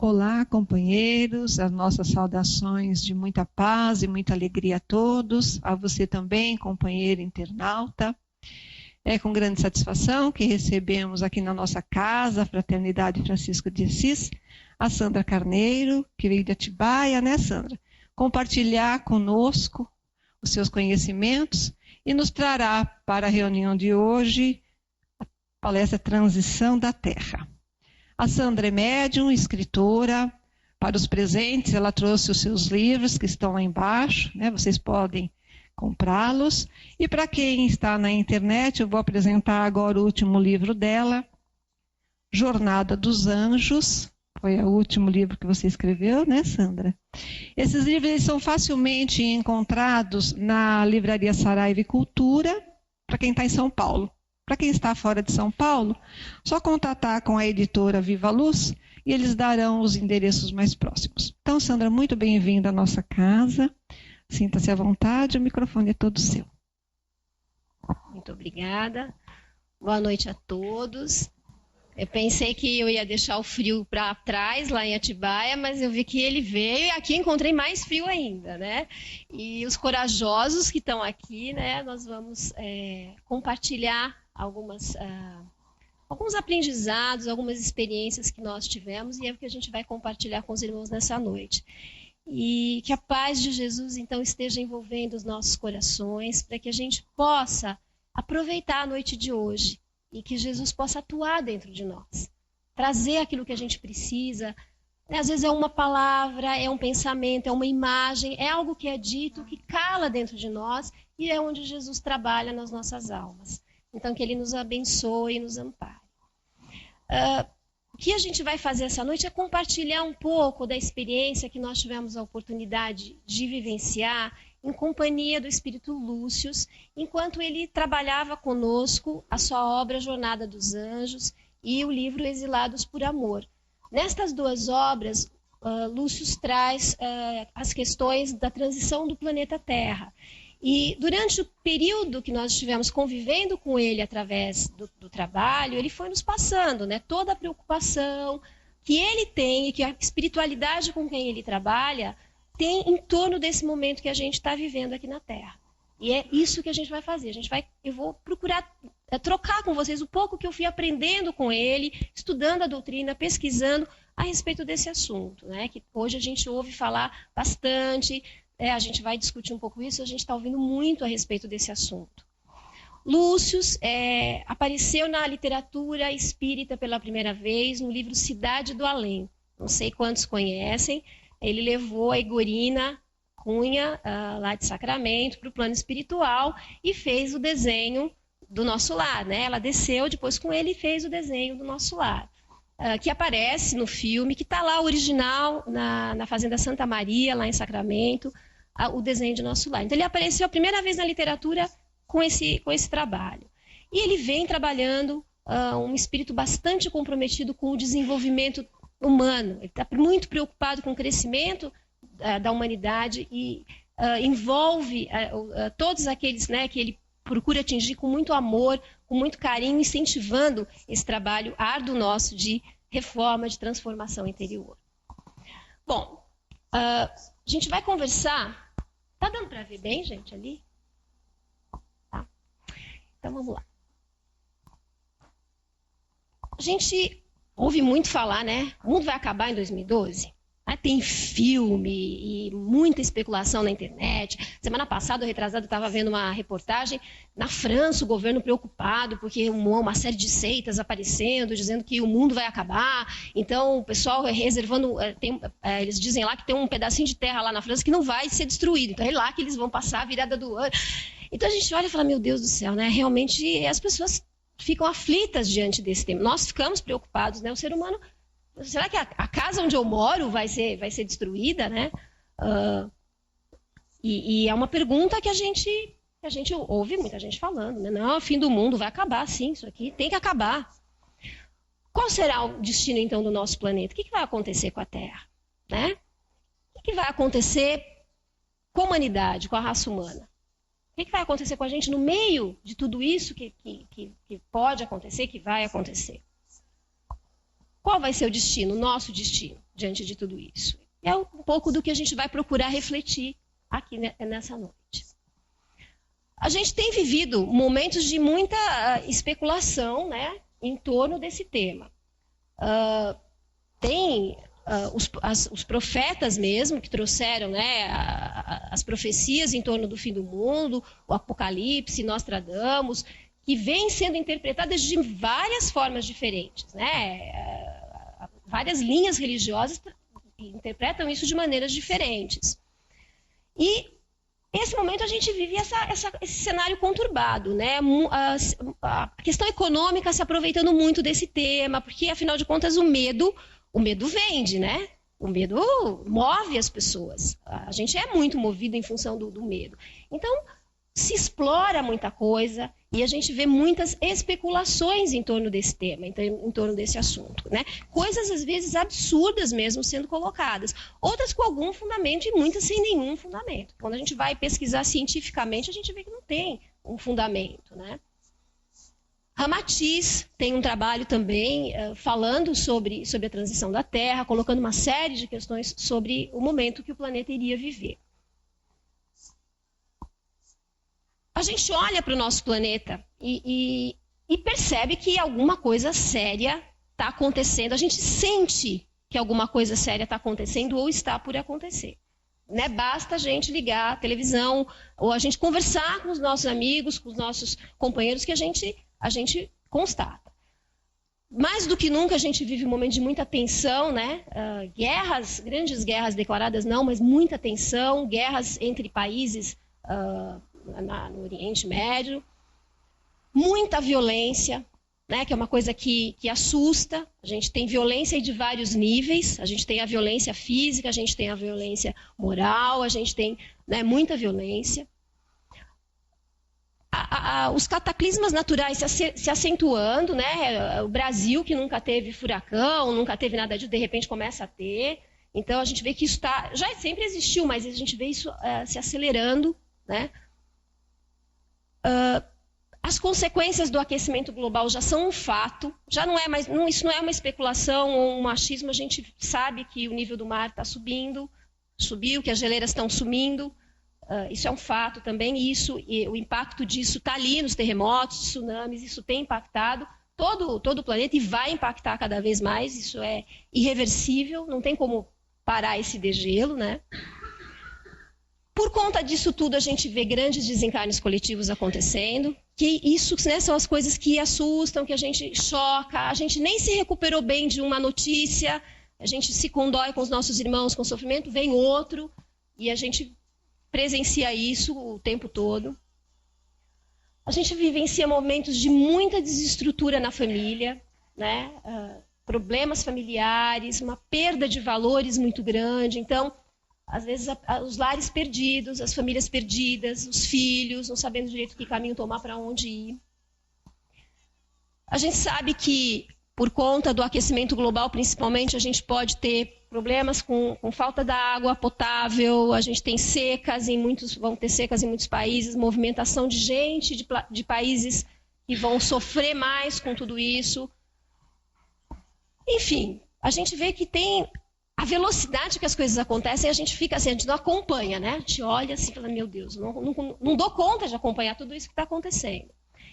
Olá, companheiros, as nossas saudações de muita paz e muita alegria a todos, a você também, companheiro internauta. É com grande satisfação que recebemos aqui na nossa casa, a Fraternidade Francisco de Assis, a Sandra Carneiro, que veio de Atibaia, né, Sandra? Compartilhar conosco os seus conhecimentos e nos trará para a reunião de hoje a palestra Transição da Terra. A Sandra é médium, escritora. Para os presentes, ela trouxe os seus livros que estão lá embaixo, né? Vocês podem comprá-los. E para quem está na internet, eu vou apresentar agora o último livro dela, Jornada dos Anjos. Foi o último livro que você escreveu, né, Sandra? Esses livros eles são facilmente encontrados na Livraria Saraiva e Cultura, para quem está em São Paulo. Para quem está fora de São Paulo, só contatar com a editora Viva Luz e eles darão os endereços mais próximos. Então, Sandra, muito bem-vinda à nossa casa. Sinta-se à vontade, o microfone é todo seu. Muito obrigada. Boa noite a todos. Eu pensei que eu ia deixar o frio para trás, lá em Atibaia, mas eu vi que ele veio e aqui encontrei mais frio ainda, né? E os corajosos que estão aqui, né? Nós vamos compartilhar alguns aprendizados, algumas experiências que nós tivemos e é o que a gente vai compartilhar com os irmãos nessa noite. E que a paz de Jesus, então, esteja envolvendo os nossos corações para que a gente possa aproveitar a noite de hoje e que Jesus possa atuar dentro de nós, trazer aquilo que a gente precisa. Às vezes é uma palavra, é um pensamento, é uma imagem, é algo que é dito, que cala dentro de nós e é onde Jesus trabalha nas nossas almas. Então, que Ele nos abençoe e nos ampare. O que a gente vai fazer essa noite é compartilhar um pouco da experiência que nós tivemos a oportunidade de vivenciar em companhia do Espírito Lúcius, enquanto ele trabalhava conosco a sua obra Jornada dos Anjos e o livro Exilados por Amor. Nestas duas obras, Lúcius traz as questões da transição do planeta Terra. E durante o período que nós estivemos convivendo com ele através do trabalho, ele foi nos passando, né, toda a preocupação que ele tem e que a espiritualidade com quem ele trabalha tem em torno desse momento que a gente está vivendo aqui na Terra. E é isso que a gente vai fazer. Eu vou procurar trocar com vocês um pouco que eu fui aprendendo com ele, estudando a doutrina, pesquisando a respeito desse assunto, né, que hoje a gente ouve falar bastante. A gente vai discutir um pouco isso, a gente está ouvindo muito a respeito desse assunto. Lúcius apareceu na literatura espírita pela primeira vez no livro Cidade do Além. Não sei quantos conhecem. Ele levou a Igorina Cunha, lá de Sacramento, para o plano espiritual e fez o desenho do nosso lar, né? Ela desceu depois com ele e fez o desenho do nosso lar. Que aparece no filme, que está lá original na Fazenda Santa Maria, lá em Sacramento, o desenho de nosso lar. Então ele apareceu a primeira vez na literatura com esse trabalho. E ele vem trabalhando um espírito bastante comprometido com o desenvolvimento humano. Ele está muito preocupado com o crescimento da humanidade e envolve todos aqueles, né, que ele procura atingir com muito amor, com muito carinho, incentivando esse trabalho árduo nosso de reforma, de transformação interior. Bom, a gente vai conversar. Tá dando para ver bem, gente, ali? Tá. Então vamos lá. A gente ouve muito falar, né? O mundo vai acabar em 2012. Tem filme e muita especulação na internet. Semana passada, retrasado, eu estava vendo uma reportagem. Na França, o governo preocupado porque uma série de seitas aparecendo, dizendo que o mundo vai acabar. Então, o pessoal reservando... eles dizem lá que tem um pedacinho de terra lá na França que não vai ser destruído. Então, é lá que eles vão passar a virada do ano. Então, a gente olha e fala, meu Deus do céu, né? Realmente, as pessoas ficam aflitas diante desse tema. Nós ficamos preocupados, né? O ser humano... Será que a casa onde eu moro vai ser destruída, né? E é uma pergunta que a gente ouve muita gente falando, né? Não, o fim do mundo vai acabar, sim, isso aqui tem que acabar. Qual será o destino, então, do nosso planeta? O que vai acontecer com a Terra? Né? O que vai acontecer com a humanidade, com a raça humana? O que vai acontecer com a gente no meio de tudo isso que pode acontecer, que vai acontecer? Qual vai ser o destino, o nosso destino? diante de tudo isso? É um pouco do que a gente vai procurar refletir aqui nessa noite. A gente tem vivido momentos de muita especulação, né, em torno desse tema. Os profetas mesmo, que trouxeram, né, as profecias em torno do fim do mundo, o Apocalipse, Nostradamus, que vêm sendo interpretadas de várias formas diferentes, né? Várias linhas religiosas interpretam isso de maneiras diferentes. E nesse momento a gente vive esse cenário conturbado, né? A questão econômica se aproveitando muito desse tema, porque afinal de contas o medo vende, né? O medo move as pessoas. A gente é muito movido em função do medo. Então, se explora muita coisa e a gente vê muitas especulações em torno desse tema, em torno desse assunto, né? Coisas, às vezes, absurdas mesmo sendo colocadas. Outras com algum fundamento e muitas sem nenhum fundamento. Quando a gente vai pesquisar cientificamente, a gente vê que não tem um fundamento, né? Ramatiz tem um trabalho também falando sobre a transição da Terra, colocando uma série de questões sobre o momento que o planeta iria viver. A gente olha para o nosso planeta e percebe que alguma coisa séria está acontecendo. A gente sente que alguma coisa séria está acontecendo ou está por acontecer. Né? Basta a gente ligar a televisão ou a gente conversar com os nossos amigos, com os nossos companheiros, que a gente constata. Mais do que nunca a gente vive um momento de muita tensão, né? Grandes guerras declaradas não, mas muita tensão, guerras entre países no Oriente Médio, muita violência, né? Que é uma coisa que assusta. A gente tem violência de vários níveis, a gente tem a violência física, a gente tem a violência moral, a gente tem, né, muita violência. Os cataclismas naturais se acentuando, né? O Brasil, que nunca teve furacão, nunca teve nada disso, de repente começa a ter. Então a gente vê que isso já sempre existiu, mas a gente vê isso se acelerando, né? As consequências do aquecimento global já são um fato, já não é mais, isso não é uma especulação ou um achismo, a gente sabe que o nível do mar está subiu, que as geleiras estão sumindo. Isso é um fato também, e o impacto disso está ali nos terremotos, tsunamis, isso tem impactado todo o planeta e vai impactar cada vez mais, isso é irreversível, não tem como parar esse degelo, né? Por conta disso tudo, a gente vê grandes desencarnes coletivos acontecendo, que isso, né, são as coisas que assustam, que a gente choca, a gente nem se recuperou bem de uma notícia, a gente se condói com os nossos irmãos com sofrimento, vem outro, e a gente presencia isso o tempo todo. A gente vivencia momentos de muita desestrutura na família, né? Problemas familiares, uma perda de valores muito grande. Então, às vezes, os lares perdidos, as famílias perdidas, os filhos, não sabendo direito que caminho tomar, para onde ir. A gente sabe que, por conta do aquecimento global, principalmente, a gente pode ter problemas com falta da água potável, a gente tem vão ter secas em muitos países, movimentação de gente de países que vão sofrer mais com tudo isso. Enfim, a gente vê que tem a velocidade que as coisas acontecem, a gente fica assim, a gente não acompanha, né? A gente olha assim e fala, meu Deus, não dou conta de acompanhar tudo isso que está acontecendo.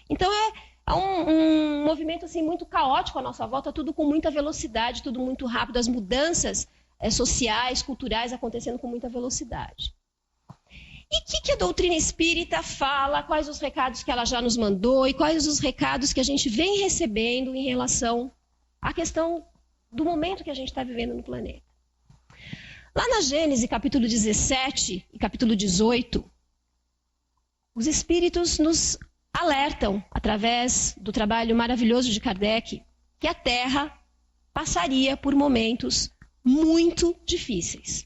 Então é um movimento assim, muito caótico à nossa volta, tudo com muita velocidade, tudo muito rápido, as mudanças sociais, culturais acontecendo com muita velocidade. E o que a doutrina espírita fala, quais os recados que ela já nos mandou e quais os recados que a gente vem recebendo em relação à questão do momento que a gente está vivendo no planeta. Lá na Gênesis, capítulo 17 e capítulo 18, os espíritos nos alertam, através do trabalho maravilhoso de Kardec, que a Terra passaria por momentos muito difíceis,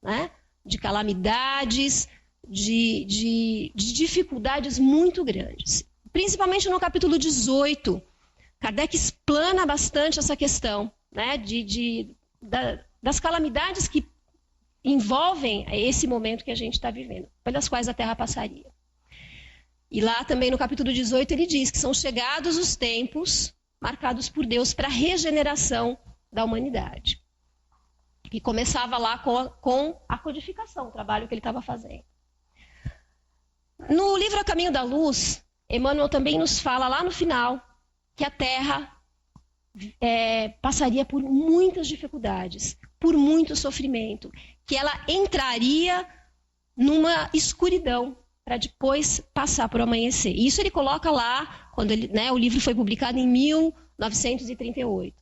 né? De calamidades, de dificuldades muito grandes. Principalmente no capítulo 18, Kardec explana bastante essa questão, né? Das calamidades que envolvem esse momento que a gente está vivendo, pelas quais a Terra passaria. E lá também no capítulo 18 ele diz que são chegados os tempos marcados por Deus para a regeneração da humanidade. E começava lá com a codificação, o trabalho que ele estava fazendo. No livro A Caminho da Luz, Emmanuel também nos fala lá no final que a Terra passaria por muitas dificuldades, por muito sofrimento, que ela entraria numa escuridão para depois passar por amanhecer. E isso ele coloca lá, quando o livro foi publicado em 1938.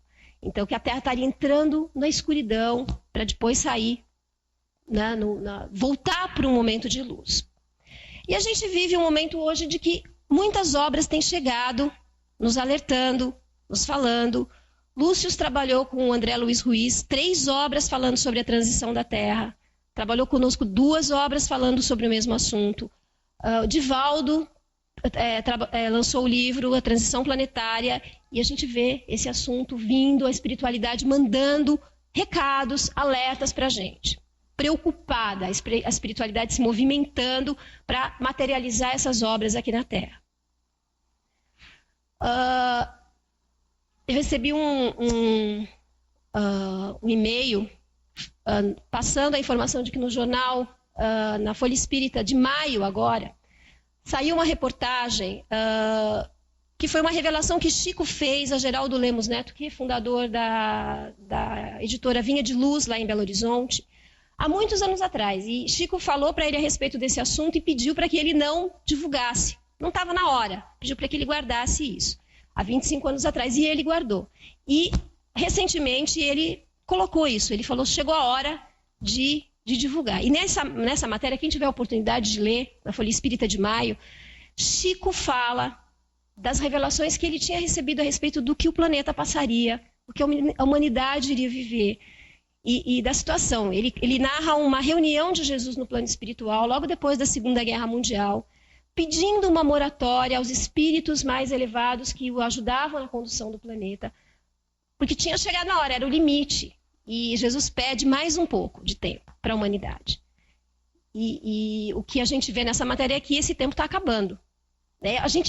Então, que a Terra estaria entrando na escuridão para depois sair, voltar para um momento de luz. E a gente vive um momento hoje de que muitas obras têm chegado, nos alertando, nos falando. Lúcio trabalhou com o André Luiz Ruiz 3 obras falando sobre a transição da Terra. Trabalhou conosco 2 obras falando sobre o mesmo assunto. O Divaldo lançou o livro A Transição Planetária, e a gente vê esse assunto vindo, a espiritualidade mandando recados, alertas para a gente. Preocupada, a espiritualidade se movimentando para materializar essas obras aqui na Terra. Eu recebi um e-mail passando a informação de que no jornal, na Folha Espírita de maio agora, saiu uma reportagem que foi uma revelação que Chico fez a Geraldo Lemos Neto, que é fundador da editora Vinha de Luz, lá em Belo Horizonte, há muitos anos atrás. E Chico falou para ele a respeito desse assunto e pediu para que ele não divulgasse. Não estava na hora, pediu para que ele guardasse isso, há 25 anos atrás, e ele guardou. E, recentemente, ele colocou isso, ele falou, chegou a hora de divulgar. E nessa matéria, quem tiver a oportunidade de ler, na Folha Espírita de maio, Chico fala das revelações que ele tinha recebido a respeito do que o planeta passaria, o que a humanidade iria viver, e da situação. Ele narra uma reunião de Jesus no plano espiritual, logo depois da Segunda Guerra Mundial, pedindo uma moratória aos espíritos mais elevados que o ajudavam na condução do planeta, porque tinha chegado a hora, era o limite, e Jesus pede mais um pouco de tempo para a humanidade. E o que a gente vê nessa matéria é que esse tempo está acabando.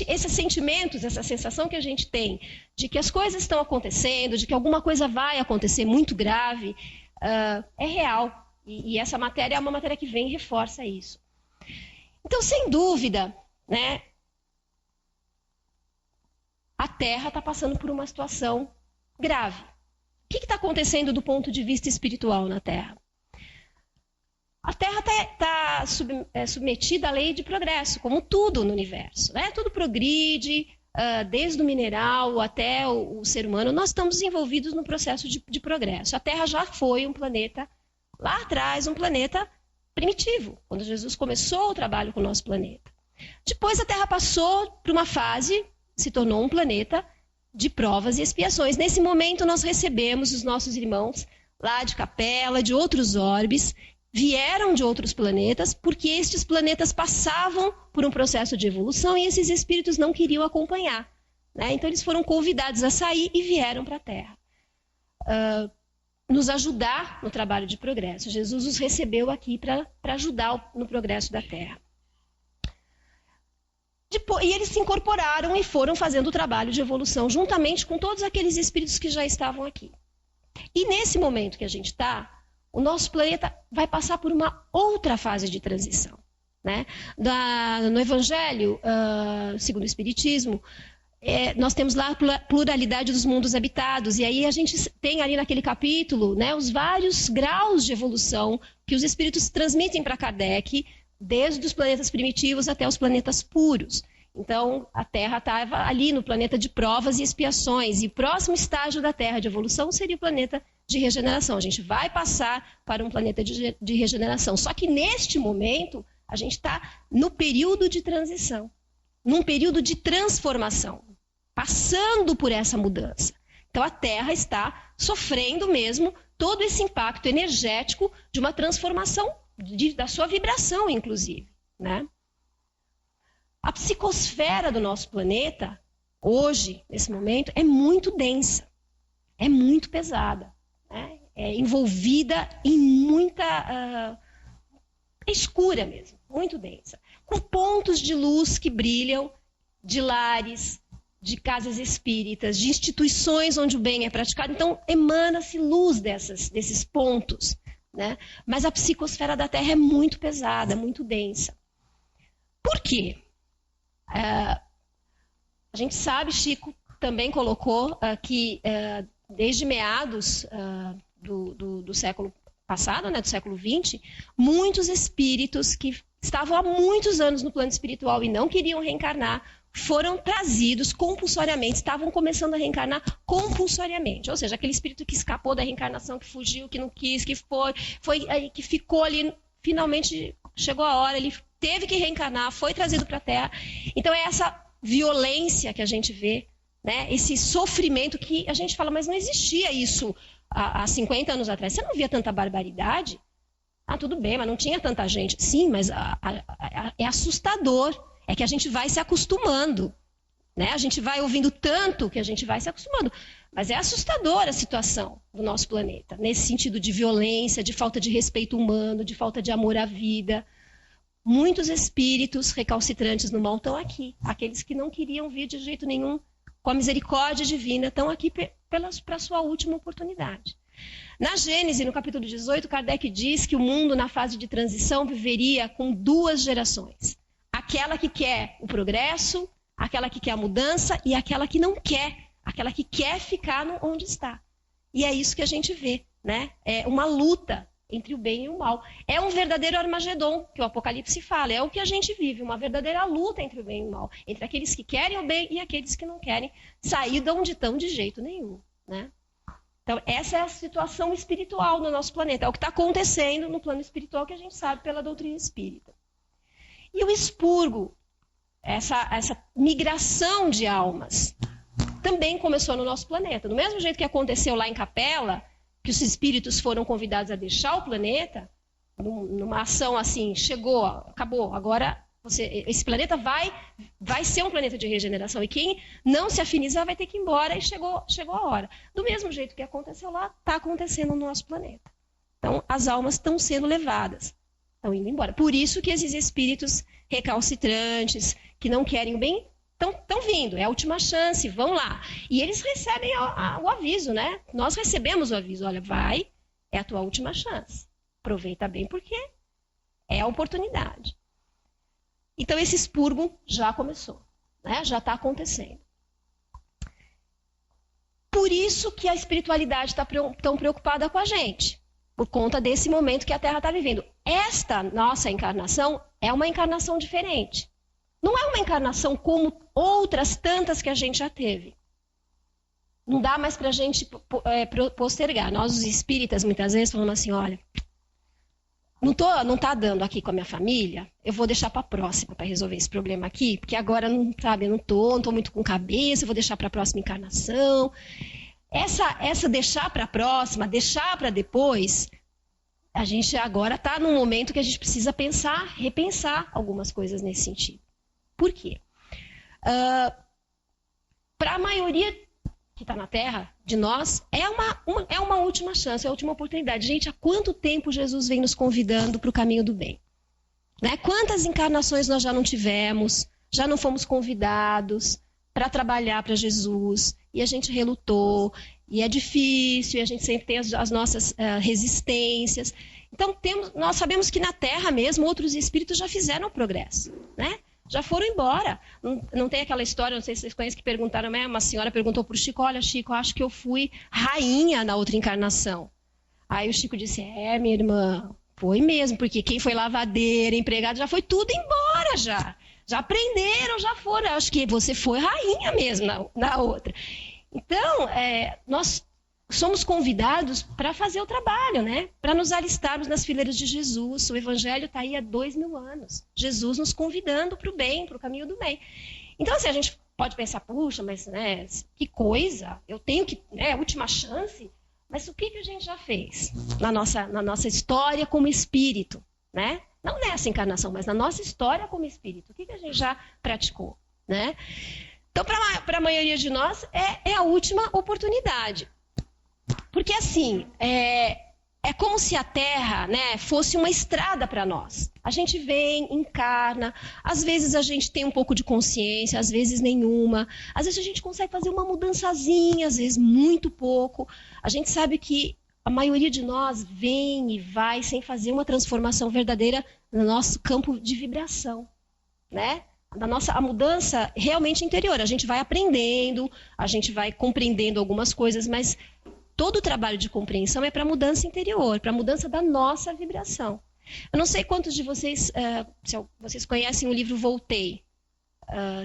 Esses sentimentos, essa sensação que a gente tem de que as coisas estão acontecendo, de que alguma coisa vai acontecer muito grave, é real. E essa matéria é uma matéria que vem e reforça isso. Então, sem dúvida, a Terra está passando por uma situação grave. O que está acontecendo do ponto de vista espiritual na Terra? A Terra está submetida à lei de progresso, como tudo no universo. Tudo progride, desde o mineral até o ser humano. Nós estamos envolvidos no processo de progresso. A Terra já foi um planeta, lá atrás, um planeta primitivo, quando Jesus começou o trabalho com o nosso planeta. Depois a Terra passou por uma fase, se tornou um planeta de provas e expiações. Nesse momento nós recebemos os nossos irmãos lá de Capela, de outros orbes, vieram de outros planetas, porque estes planetas passavam por um processo de evolução e esses espíritos não queriam acompanhar. Então eles foram convidados a sair e vieram para a Terra. Nos ajudar no trabalho de progresso. Jesus os recebeu aqui para ajudar no progresso da Terra. E eles se incorporaram e foram fazendo o trabalho de evolução, juntamente com todos aqueles espíritos que já estavam aqui. E nesse momento que a gente está, o nosso planeta vai passar por uma outra fase de transição. No Evangelho, segundo o Espiritismo, nós temos lá a pluralidade dos mundos habitados, e aí a gente tem ali naquele capítulo os vários graus de evolução que os espíritos transmitem para Kardec, desde os planetas primitivos até os planetas puros. Então, a Terra estava ali no planeta de provas e expiações, e o próximo estágio da Terra de evolução seria o planeta de regeneração. A gente vai passar para um planeta de regeneração. Só que neste momento, a gente está no período de transição, num período de transformação, passando por essa mudança. Então, a Terra está sofrendo mesmo todo esse impacto energético de uma transformação da sua vibração, inclusive. A psicosfera do nosso planeta, hoje, nesse momento, é muito densa, é muito pesada, é envolvida em muita... escura mesmo, muito densa, com pontos de luz que brilham de lares, de casas espíritas, de instituições onde o bem é praticado. Então, emana-se luz desses pontos, né? Mas a psicosfera da Terra é muito pesada, muito densa. Por quê? A gente sabe, Chico também colocou que desde meados do século passado, né, do século XX, muitos espíritos que estavam há muitos anos no plano espiritual e não queriam reencarnar, foram trazidos compulsoriamente, estavam começando a reencarnar compulsoriamente. Ou seja, aquele espírito que escapou da reencarnação, que fugiu, que não quis, que que ficou ali, finalmente chegou a hora, ele teve que reencarnar, foi trazido para a Terra. Então é essa violência que a gente vê, né? Esse sofrimento que a gente fala, mas não existia isso há 50 anos atrás. Você não via tanta barbaridade? Ah, tudo bem, mas não tinha tanta gente. Sim, mas é assustador. É que a gente vai se acostumando, né? A gente vai ouvindo tanto que a gente vai se acostumando. Mas é assustadora a situação do nosso planeta, nesse sentido de violência, de falta de respeito humano, de falta de amor à vida. Muitos espíritos recalcitrantes no mal estão aqui. Aqueles que não queriam vir de jeito nenhum, com a misericórdia divina, estão aqui para a sua última oportunidade. Na Gênesis, no capítulo 18, Kardec diz que o mundo, na fase de transição, viveria com 2 gerações. Aquela que quer o progresso, aquela que quer a mudança e aquela que não quer, aquela que quer ficar onde está. E é isso que a gente vê, né? É uma luta entre o bem e o mal. É um verdadeiro Armagedon, que o Apocalipse fala, é o que a gente vive, uma verdadeira luta entre o bem e o mal, entre aqueles que querem o bem e aqueles que não querem sair de onde estão de jeito nenhum, né? Então, essa é a situação espiritual no nosso planeta, é o que está acontecendo no plano espiritual que a gente sabe pela doutrina espírita. E o expurgo, essa migração de almas, também começou no nosso planeta. Do mesmo jeito que aconteceu lá em Capela, que os espíritos foram convidados a deixar o planeta, numa ação assim, chegou, acabou, agora esse planeta vai ser um planeta de regeneração. E quem não se afinizar vai ter que ir embora e chegou a hora. Do mesmo jeito que aconteceu lá, está acontecendo no nosso planeta. Então, as almas estão sendo levadas. Estão indo embora. Por isso que esses espíritos recalcitrantes, que não querem o bem, estão vindo. É a última chance, vão lá. E eles recebem o aviso, né? Nós recebemos o aviso. Olha, vai, é a tua última chance. Aproveita bem porque é a oportunidade. Então, esse expurgo já começou, né? Já está acontecendo. Por isso que a espiritualidade está tão preocupada com a gente. Por conta desse momento que a Terra está vivendo. Esta nossa encarnação é uma encarnação diferente. Não é uma encarnação como outras tantas que a gente já teve. Não dá mais para a gente postergar. Nós, os espíritas, muitas vezes falamos assim, olha, não está dando aqui com a minha família, eu vou deixar para a próxima para resolver esse problema aqui, porque agora, não estou muito com cabeça, eu vou deixar para a próxima encarnação. Essa deixar para a próxima, deixar para depois, a gente agora está num momento que a gente precisa repensar algumas coisas nesse sentido. Por quê? Para a maioria que está na Terra, de nós, é uma última chance, é a última oportunidade. Gente, há quanto tempo Jesus vem nos convidando para o caminho do bem? Né? Quantas encarnações nós já não tivemos, já não fomos convidados para trabalhar para Jesus, e a gente relutou, e é difícil, e a gente sempre tem as nossas resistências. Então, nós sabemos que na Terra mesmo, outros espíritos já fizeram o progresso, né? Já foram embora. Não tem aquela história, não sei se vocês conhecem, que perguntaram, uma senhora perguntou para o Chico, olha, Chico, acho que eu fui rainha na outra encarnação. Aí o Chico disse, minha irmã, foi mesmo, porque quem foi lavadeira, empregado, já foi tudo embora já. Já aprenderam, já foram. Acho que você foi rainha mesmo na outra. Então, nós somos convidados para fazer o trabalho, né? Para nos alistarmos nas fileiras de Jesus. O Evangelho está aí há 2000 anos. Jesus nos convidando para o bem, para o caminho do bem. Então, assim, a gente pode pensar, puxa, mas né, que coisa, eu tenho que, última chance. Mas o que a gente já fez na nossa história como espírito, né? Não nessa encarnação, mas na nossa história como espírito. O que a gente já praticou, né? Então, para a maioria de nós, é a última oportunidade. Porque, assim, é como se a Terra, né, fosse uma estrada para nós. A gente vem, encarna, às vezes a gente tem um pouco de consciência, às vezes nenhuma. Às vezes a gente consegue fazer uma mudançazinha, às vezes muito pouco. A gente sabe que a maioria de nós vem e vai sem fazer uma transformação verdadeira no nosso campo de vibração, né? A mudança realmente interior. A gente vai aprendendo, a gente vai compreendendo algumas coisas, mas todo o trabalho de compreensão é para a mudança interior, para a mudança da nossa vibração. Eu não sei quantos de vocês, se vocês conhecem o livro Voltei,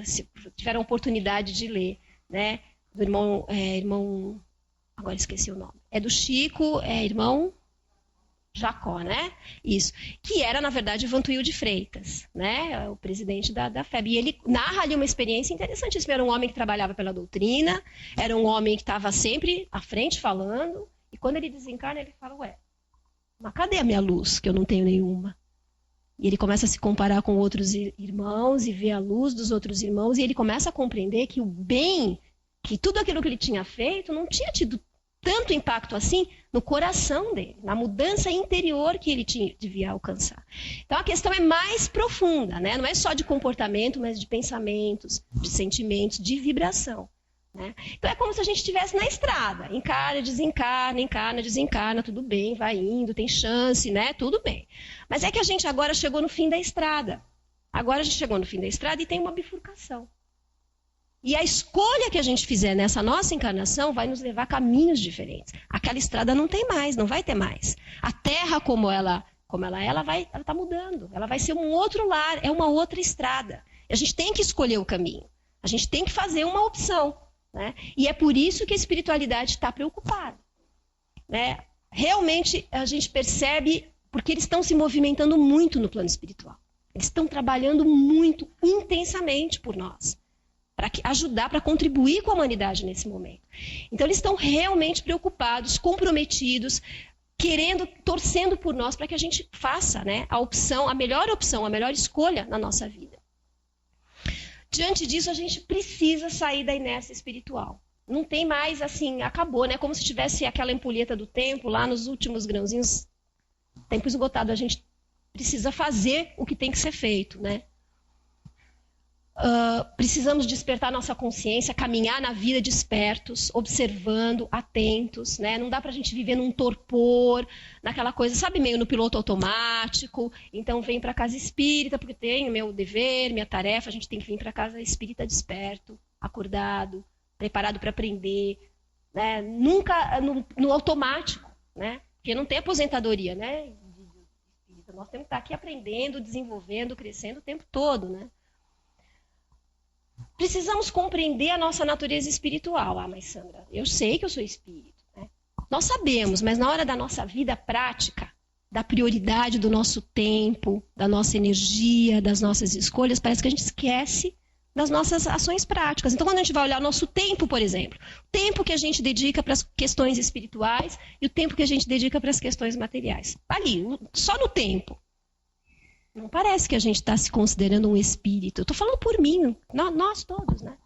se tiveram oportunidade de ler, né? Do irmão, agora esqueci o nome. É do Chico, irmão Jacó, né? Isso. Que era, na verdade, Vantuil de Freitas, né? O presidente da FEB. E ele narra ali uma experiência interessantíssima. Era um homem que trabalhava pela doutrina, era um homem que estava sempre à frente falando, e quando ele desencarna, ele fala, mas cadê a minha luz, que eu não tenho nenhuma? E ele começa a se comparar com outros irmãos e ver a luz dos outros irmãos, e ele começa a compreender que o bem, que tudo aquilo que ele tinha feito, não tinha tido tanto impacto assim no coração dele, na mudança interior que ele devia alcançar. Então a questão é mais profunda, né? Não é só de comportamento, mas de pensamentos, de sentimentos, de vibração, né? Então é como se a gente estivesse na estrada, encarna, desencarna, tudo bem, vai indo, tem chance, né? Tudo bem. Mas é que a gente agora chegou no fim da estrada. Agora a gente chegou no fim da estrada e tem uma bifurcação. E a escolha que a gente fizer nessa nossa encarnação vai nos levar a caminhos diferentes. Aquela estrada não tem mais, não vai ter mais. A Terra como ela está mudando. Ela vai ser um outro lar, é uma outra estrada. A gente tem que escolher o caminho. A gente tem que fazer uma opção, né? E é por isso que a espiritualidade está preocupada, né? Realmente a gente percebe, porque eles estão se movimentando muito no plano espiritual. Eles estão trabalhando muito intensamente por nós, para ajudar, para contribuir com a humanidade nesse momento. Então eles estão realmente preocupados, comprometidos, querendo, torcendo por nós para que a gente faça, né, a melhor opção, a melhor escolha na nossa vida. Diante disso, a gente precisa sair da inércia espiritual. Não tem mais assim, acabou, né? Como se tivesse aquela ampulheta do tempo lá nos últimos grãozinhos, tempo esgotado. A gente precisa fazer o que tem que ser feito, né? Precisamos despertar nossa consciência, caminhar na vida despertos, observando, atentos, né? Não dá para a gente viver num torpor, naquela coisa, sabe, meio no piloto automático. Então vem para a casa espírita, porque tem o meu dever, minha tarefa, a gente tem que vir para a casa espírita desperto, acordado, preparado para aprender, né? Nunca no automático, né? Porque não tem aposentadoria, né? Nós temos que estar aqui aprendendo, desenvolvendo, crescendo o tempo todo, né? Precisamos compreender a nossa natureza espiritual. Mas Sandra, eu sei que eu sou espírito, né? Nós sabemos, mas na hora da nossa vida prática, da prioridade do nosso tempo, da nossa energia, das nossas escolhas, parece que a gente esquece das nossas ações práticas. Então, quando a gente vai olhar o nosso tempo, por exemplo, o tempo que a gente dedica para as questões espirituais e o tempo que a gente dedica para as questões materiais. Ali, só no tempo. Não parece que a gente está se considerando um espírito. Eu estou falando por mim, nós todos, né?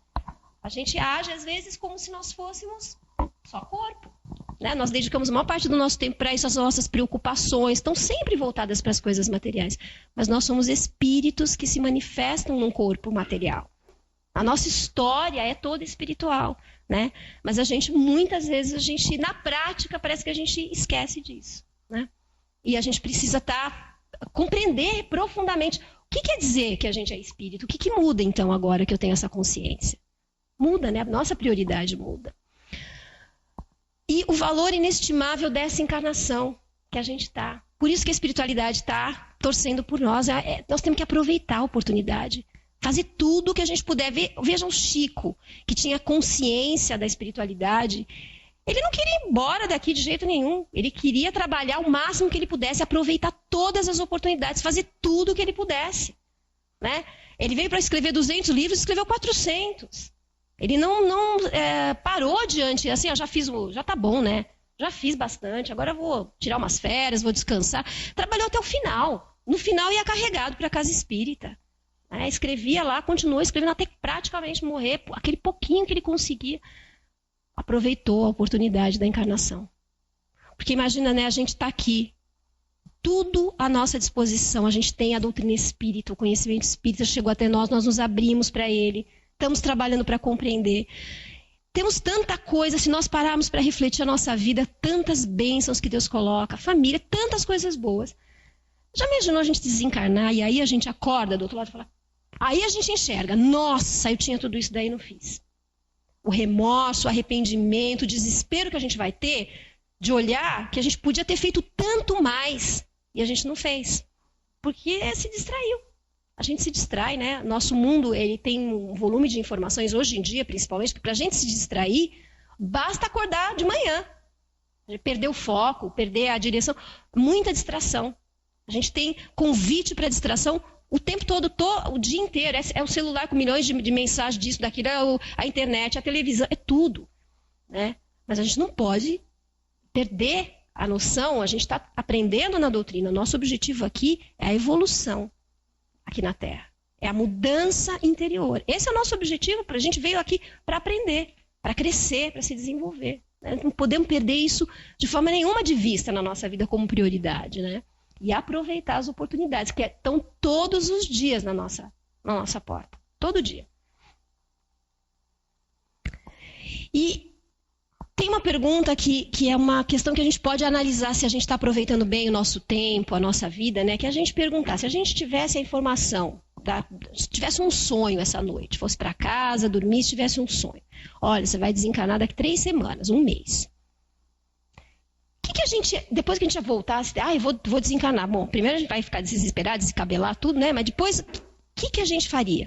A gente age, às vezes, como se nós fôssemos só corpo, né? Nós dedicamos uma parte do nosso tempo para isso, as nossas preocupações estão sempre voltadas para as coisas materiais. Mas nós somos espíritos que se manifestam num corpo material. A nossa história é toda espiritual, né? Mas muitas vezes, na prática, parece que a gente esquece disso, né? E a gente precisa compreender profundamente o que quer dizer que a gente é espírito. O que muda, então, agora que eu tenho essa consciência? Muda, né? A nossa prioridade muda. E o valor inestimável dessa encarnação que a gente está. Por isso que a espiritualidade está torcendo por nós. Nós temos que aproveitar a oportunidade. Fazer tudo o que a gente puder. Vejam o Chico, que tinha consciência da espiritualidade. Ele não queria ir embora daqui de jeito nenhum. Ele queria trabalhar o máximo que ele pudesse, aproveitar todas as oportunidades, fazer tudo o que ele pudesse, né? Ele veio para escrever 200 livros, escreveu 400. Ele não parou diante, assim, já tá bom, né? Já fiz bastante, agora eu vou tirar umas férias, vou descansar. Trabalhou até o final. No final ia carregado para a casa espírita. Né? Escrevia lá, continuou escrevendo até praticamente morrer, aquele pouquinho que ele conseguia. Aproveitou a oportunidade da encarnação. Porque imagina, né, a gente está aqui, tudo à nossa disposição, a gente tem a doutrina espírita, o conhecimento espírita chegou até nós nos abrimos para ele, estamos trabalhando para compreender. Temos tanta coisa, se nós pararmos para refletir a nossa vida, tantas bênçãos que Deus coloca, família, tantas coisas boas. Já imaginou a gente desencarnar e aí a gente acorda do outro lado e fala, aí a gente enxerga, nossa, eu tinha tudo isso daí e não fiz. O remorso, o arrependimento, o desespero que a gente vai ter de olhar que a gente podia ter feito tanto mais e a gente não fez, porque se distraiu. A gente se distrai, né? Nosso mundo ele tem um volume de informações hoje em dia, principalmente, porque para a gente se distrair, basta acordar de manhã. Perder o foco, perder a direção, muita distração. A gente tem convite para distração o tempo todo, o dia inteiro. É o celular com milhões de mensagens disso, daquilo, a internet, a televisão, é tudo, né? Mas a gente não pode perder a noção, a gente está aprendendo na doutrina. Nosso objetivo aqui é a evolução aqui na Terra. É a mudança interior. Esse é o nosso objetivo, a gente veio aqui para aprender, para crescer, para se desenvolver. Né? Não podemos perder isso de forma nenhuma de vista na nossa vida como prioridade, né? E aproveitar as oportunidades que estão todos os dias na nossa porta. Todo dia. E tem uma pergunta que é uma questão que a gente pode analisar se a gente está aproveitando bem o nosso tempo, a nossa vida, né? Que é a gente perguntar, se a gente tivesse a informação, se tivesse um sonho essa noite, fosse para casa, dormisse, tivesse um sonho. Olha, você vai desencarnar daqui 3 semanas, 1 mês. O que a gente, depois que a gente já voltasse, eu vou desencarnar. Bom, primeiro a gente vai ficar desesperado, descabelar tudo, né? Mas depois, o que a gente faria?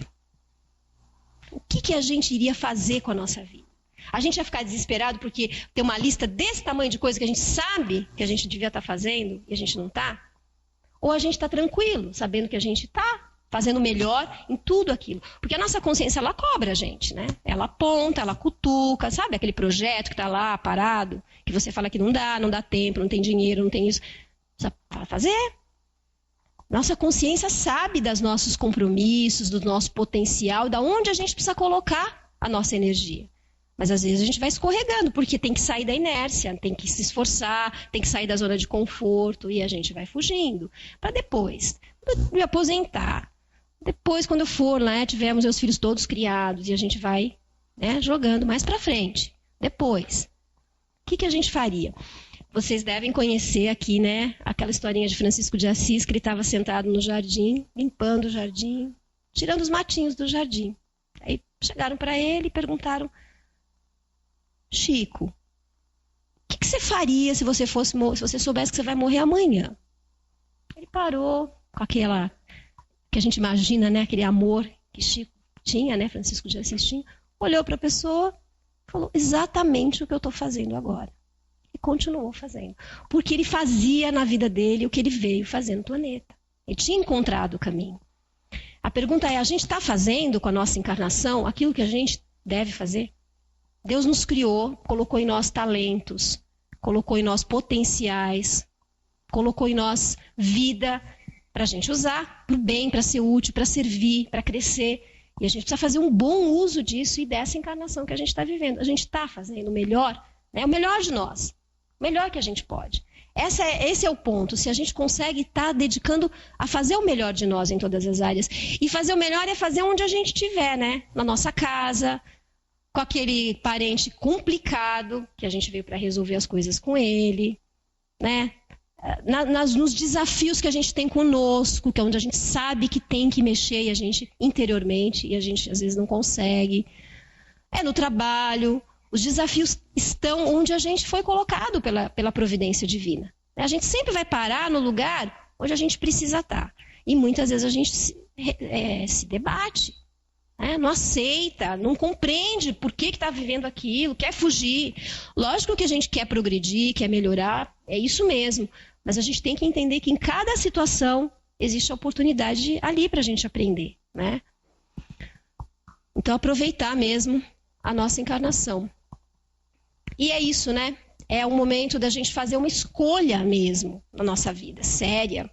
O que a gente iria fazer com a nossa vida? A gente ia ficar desesperado porque tem uma lista desse tamanho de coisa que a gente sabe que a gente devia estar fazendo e a gente não está? Ou a gente está tranquilo, sabendo que a gente está fazendo melhor em tudo aquilo? Porque a nossa consciência, ela cobra a gente, né? Ela aponta, ela cutuca, sabe? Aquele projeto que está lá parado, que você fala que não dá tempo, não tem dinheiro, não tem isso. Precisa fazer. Nossa consciência sabe dos nossos compromissos, do nosso potencial, da onde a gente precisa colocar a nossa energia. Mas às vezes a gente vai escorregando, porque tem que sair da inércia, tem que se esforçar, tem que sair da zona de conforto e a gente vai fugindo. Para depois me aposentar. Depois, quando eu for lá, tivermos meus filhos todos criados e a gente vai, né, jogando mais para frente. Depois, o que a gente faria? Vocês devem conhecer aqui, né, aquela historinha de Francisco de Assis, que ele estava sentado no jardim, limpando o jardim, tirando os matinhos do jardim. Aí chegaram para ele e perguntaram: Chico, o que você faria se você soubesse que você vai morrer amanhã? Ele parou com aquela que a gente imagina, né, aquele amor que Chico tinha, né, Francisco de Assis tinha, olhou para a pessoa, falou exatamente o que eu estou fazendo agora. E continuou fazendo. Porque ele fazia na vida dele o que ele veio fazer no planeta. Ele tinha encontrado o caminho. A pergunta é, a gente está fazendo com a nossa encarnação aquilo que a gente deve fazer? Deus nos criou, colocou em nós talentos, colocou em nós potenciais, colocou em nós vida para a gente usar para o bem, para ser útil, para servir, para crescer. E a gente precisa fazer um bom uso disso e dessa encarnação que a gente está vivendo. A gente está fazendo o melhor, né? O melhor de nós, o melhor que a gente pode. Esse é o ponto. Se a gente consegue estar dedicando a fazer o melhor de nós em todas as áreas. E fazer o melhor é fazer onde a gente estiver, né? Na nossa casa, com aquele parente complicado, que a gente veio para resolver as coisas com ele, né? Nos desafios que a gente tem conosco, que é onde a gente sabe que tem que mexer e a gente interiormente, e a gente às vezes não consegue. É no trabalho. Os desafios estão onde a gente foi colocado pela providência divina. A gente sempre vai parar no lugar onde a gente precisa estar. E muitas vezes a gente se debate, né? Não aceita, não compreende por que está vivendo aquilo, quer fugir. Lógico que a gente quer progredir, quer melhorar, é isso mesmo. Mas a gente tem que entender que em cada situação existe a oportunidade ali para a gente aprender, né? Então, aproveitar mesmo a nossa encarnação. E é isso, né? É o momento da gente fazer uma escolha mesmo na nossa vida, séria.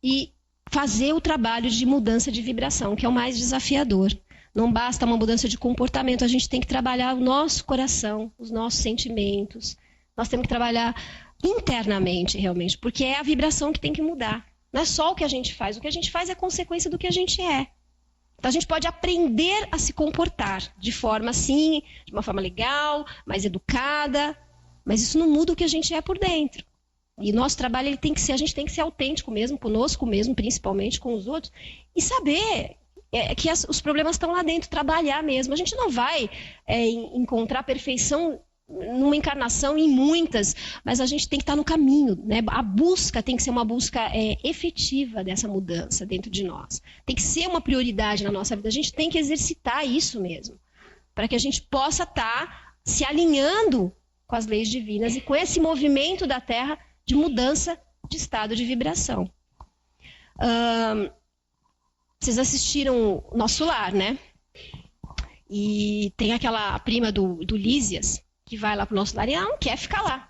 E fazer o trabalho de mudança de vibração, que é o mais desafiador. Não basta uma mudança de comportamento, a gente tem que trabalhar o nosso coração, os nossos sentimentos. Nós temos que trabalhar internamente, realmente, porque é a vibração que tem que mudar. Não é só o que a gente faz é consequência do que a gente é. Então a gente pode aprender a se comportar de forma assim, de uma forma legal, mais educada, mas isso não muda o que a gente é por dentro. E nosso trabalho a gente tem que ser autêntico mesmo, conosco mesmo, principalmente com os outros, e saber que os problemas estão lá dentro, trabalhar mesmo. A gente não vai encontrar perfeição numa encarnação, em muitas, mas a gente tem que estar no caminho, né? A busca tem que ser uma busca efetiva dessa mudança dentro de nós. Tem que ser uma prioridade na nossa vida. A gente tem que exercitar isso mesmo, para que a gente possa estar se alinhando com as leis divinas e com esse movimento da Terra de mudança de estado de vibração. Vocês assistiram Nosso Lar, né? E tem aquela prima do Lísias, que vai lá para o Nosso Lar e ela não quer ficar lá.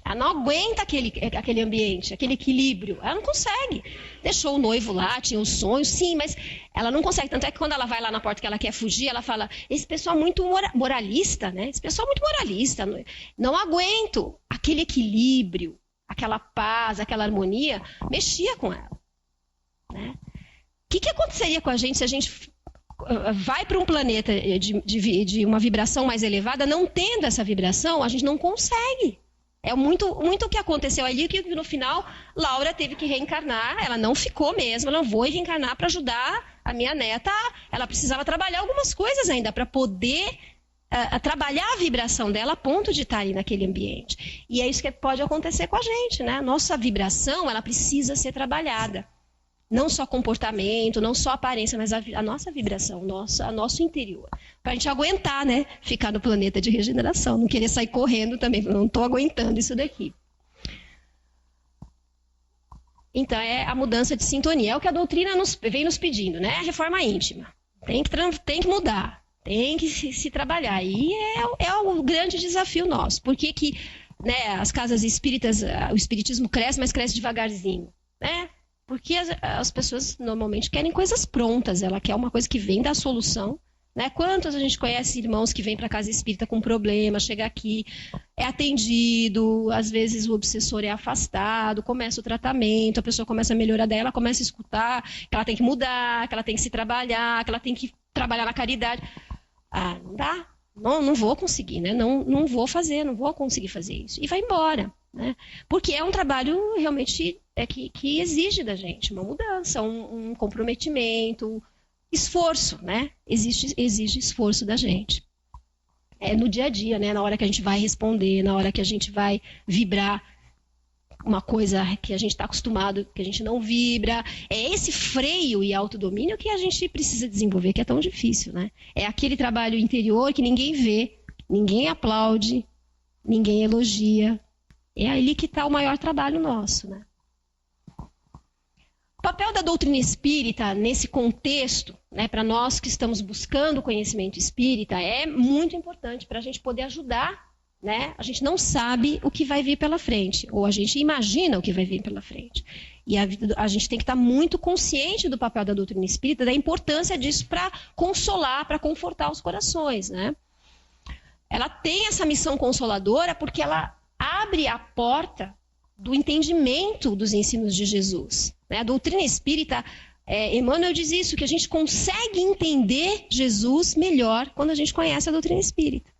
Ela não aguenta aquele ambiente, aquele equilíbrio. Ela não consegue. Deixou o noivo lá, tinha os sonhos, sim, mas ela não consegue. Tanto é que quando ela vai lá na porta que ela quer fugir, ela fala, esse pessoal é muito moralista, né? Esse pessoal é muito moralista. Não aguento. Aquele equilíbrio, aquela paz, aquela harmonia, mexia com ela. Né? O que aconteceria com a gente se a gente vai para um planeta de uma vibração mais elevada, não tendo essa vibração, a gente não consegue. É muito o que aconteceu ali, que no final Laura teve que reencarnar, ela não ficou mesmo, ela não vou reencarnar para ajudar a minha neta, ela precisava trabalhar algumas coisas ainda para poder trabalhar a vibração dela a ponto de estar ali naquele ambiente. E é isso que pode acontecer com a gente, né? A nossa vibração, ela precisa ser trabalhada. Não só comportamento, não só aparência, mas a nossa vibração, a nosso interior. Para a gente aguentar, né? Ficar no planeta de regeneração. Não querer sair correndo também. Não estou aguentando isso daqui. Então, é a mudança de sintonia. É o que a doutrina vem nos pedindo, né? A reforma íntima. Tem que mudar. Tem que se trabalhar. E é o grande desafio nosso. Por que né, as casas espíritas, o espiritismo cresce, mas cresce devagarzinho, né? Porque as pessoas normalmente querem coisas prontas, ela quer uma coisa que vem da solução. Né? Quantos a gente conhece irmãos que vêm para a casa espírita com problema, chega aqui, é atendido, às vezes o obsessor é afastado, começa o tratamento, a pessoa começa a melhorar, daí ela começa a escutar que ela tem que mudar, que ela tem que se trabalhar, que ela tem que trabalhar na caridade. Ah, não dá, não vou conseguir, né? Não vou conseguir fazer isso. E vai embora. Né? Porque é um trabalho realmente que exige da gente uma mudança, um comprometimento, esforço, né? Exige esforço da gente. É no dia a dia, né? Na hora que a gente vai responder, na hora que a gente vai vibrar uma coisa que a gente está acostumado, que a gente não vibra. É esse freio e autodomínio que a gente precisa desenvolver, que é tão difícil, né? É aquele trabalho interior que ninguém vê, ninguém aplaude, ninguém elogia. É ali que está o maior trabalho nosso, né? O papel da doutrina espírita nesse contexto, né, para nós que estamos buscando o conhecimento espírita, é muito importante para a gente poder ajudar, né? A gente não sabe o que vai vir pela frente, ou a gente imagina o que vai vir pela frente. E a gente tem que estar muito consciente do papel da doutrina espírita, da importância disso para consolar, para confortar os corações, né? Ela tem essa missão consoladora porque ela abre a porta do entendimento dos ensinos de Jesus. Né? A doutrina espírita, Emmanuel diz isso, que a gente consegue entender Jesus melhor quando a gente conhece a doutrina espírita.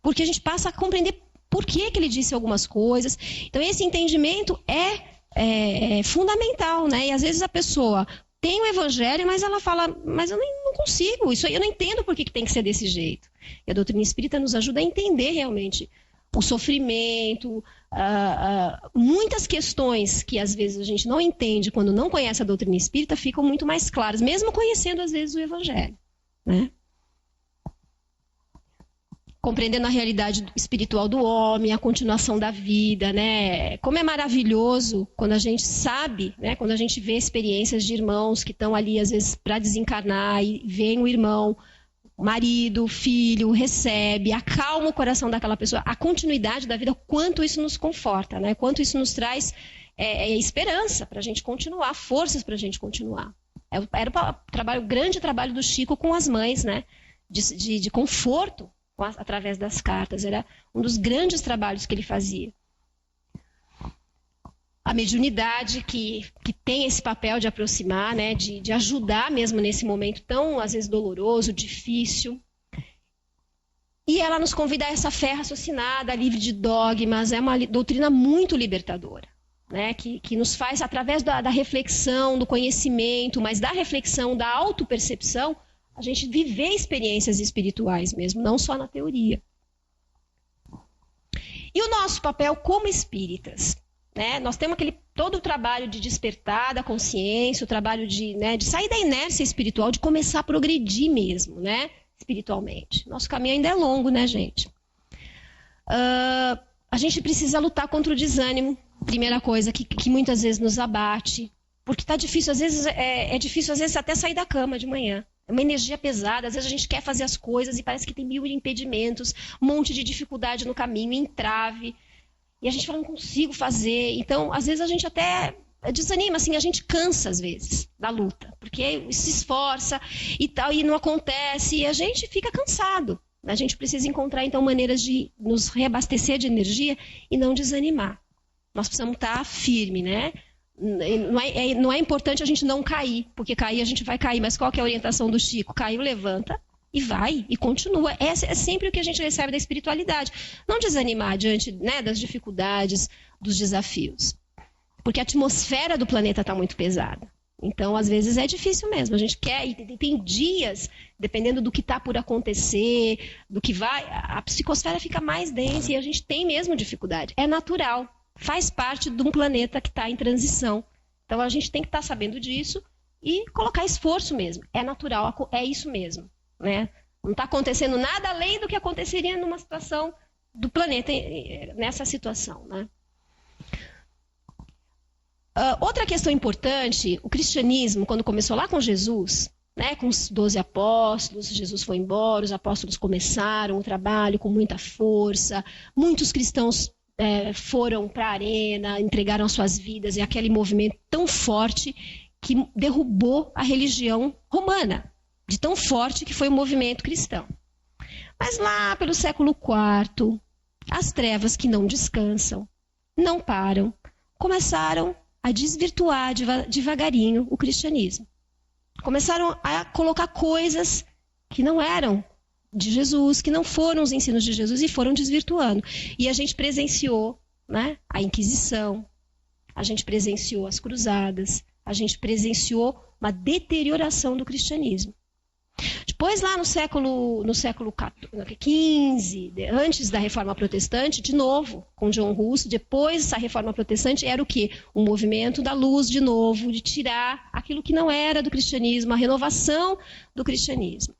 Porque a gente passa a compreender por que ele disse algumas coisas. Então, esse entendimento é fundamental. Né? E às vezes a pessoa tem o evangelho, mas ela fala, mas eu não consigo, isso aí eu não entendo por que tem que ser desse jeito. E a doutrina espírita nos ajuda a entender realmente o sofrimento, muitas questões que às vezes a gente não entende quando não conhece a doutrina espírita ficam muito mais claras, mesmo conhecendo às vezes o evangelho. Né? Compreendendo a realidade espiritual do homem, a continuação da vida, né? Como é maravilhoso quando a gente sabe, né? Quando a gente vê experiências de irmãos que estão ali às vezes para desencarnar e vem o irmão, marido, filho, recebe, acalma o coração daquela pessoa, a continuidade da vida, quanto isso nos conforta, né? Quanto isso nos traz esperança para a gente continuar, forças para a gente continuar. Era o grande trabalho do Chico com as mães, né? De conforto através das cartas. Era um dos grandes trabalhos que ele fazia. A mediunidade que tem esse papel de aproximar, né? De ajudar mesmo nesse momento tão, às vezes, doloroso, difícil. E ela nos convida a essa fé raciocinada, livre de dogmas. É uma doutrina muito libertadora, né? Que nos faz, através da reflexão, do conhecimento, mas da reflexão, da autopercepção, a gente viver experiências espirituais mesmo, não só na teoria. E o nosso papel como espíritas? Né? Nós temos todo o trabalho de despertar da consciência, o trabalho de sair da inércia espiritual, de começar a progredir mesmo, né? Espiritualmente. Nosso caminho ainda é longo, né, gente? A gente precisa lutar contra o desânimo, primeira coisa, que muitas vezes nos abate, porque tá difícil, às vezes, é difícil, às vezes, até sair da cama de manhã. É uma energia pesada, às vezes a gente quer fazer as coisas e parece que tem 1000 impedimentos, um monte de dificuldade no caminho, entrave, e a gente fala, não consigo fazer. Então, às vezes a gente até desanima, assim, a gente cansa às vezes da luta, porque se esforça e tal, e não acontece, e a gente fica cansado. A gente precisa encontrar, então, maneiras de nos reabastecer de energia e não desanimar. Nós precisamos estar firme, né? Não é importante a gente não cair, porque cair a gente vai cair, mas qual que é a orientação do Chico? Caiu, levanta e vai, e continua. É sempre o que a gente recebe da espiritualidade. Não desanimar diante, né, das dificuldades, dos desafios. Porque a atmosfera do planeta está muito pesada. Então, às vezes, é difícil mesmo. A gente quer, e tem dias, dependendo do que está por acontecer, do que vai, a psicosfera fica mais densa e a gente tem mesmo dificuldade. É natural. Faz parte de um planeta que está em transição. Então, a gente tem que estar sabendo disso e colocar esforço mesmo. É natural, é isso mesmo. Né? Não está acontecendo nada além do que aconteceria numa situação do planeta, nessa situação. Né? Outra questão importante, o cristianismo, quando começou lá com Jesus, né, com os 12 apóstolos, Jesus foi embora, os apóstolos começaram o trabalho com muita força, muitos cristãos foram para a arena, entregaram suas vidas, e aquele movimento tão forte que derrubou a religião romana, de tão forte que foi o movimento cristão. Mas lá pelo século IV, as trevas que não descansam, não param, começaram a desvirtuar devagarinho o cristianismo. Começaram a colocar coisas que não eram de Jesus, que não foram os ensinos de Jesus, e foram desvirtuando. E a gente presenciou, né, a Inquisição, a gente presenciou as cruzadas, a gente presenciou uma deterioração do cristianismo. Depois, lá no século XV, antes da Reforma Protestante, de novo, com John Hus, depois dessa Reforma Protestante, era o quê? Um movimento da luz, de novo, de tirar aquilo que não era do cristianismo, a renovação do cristianismo.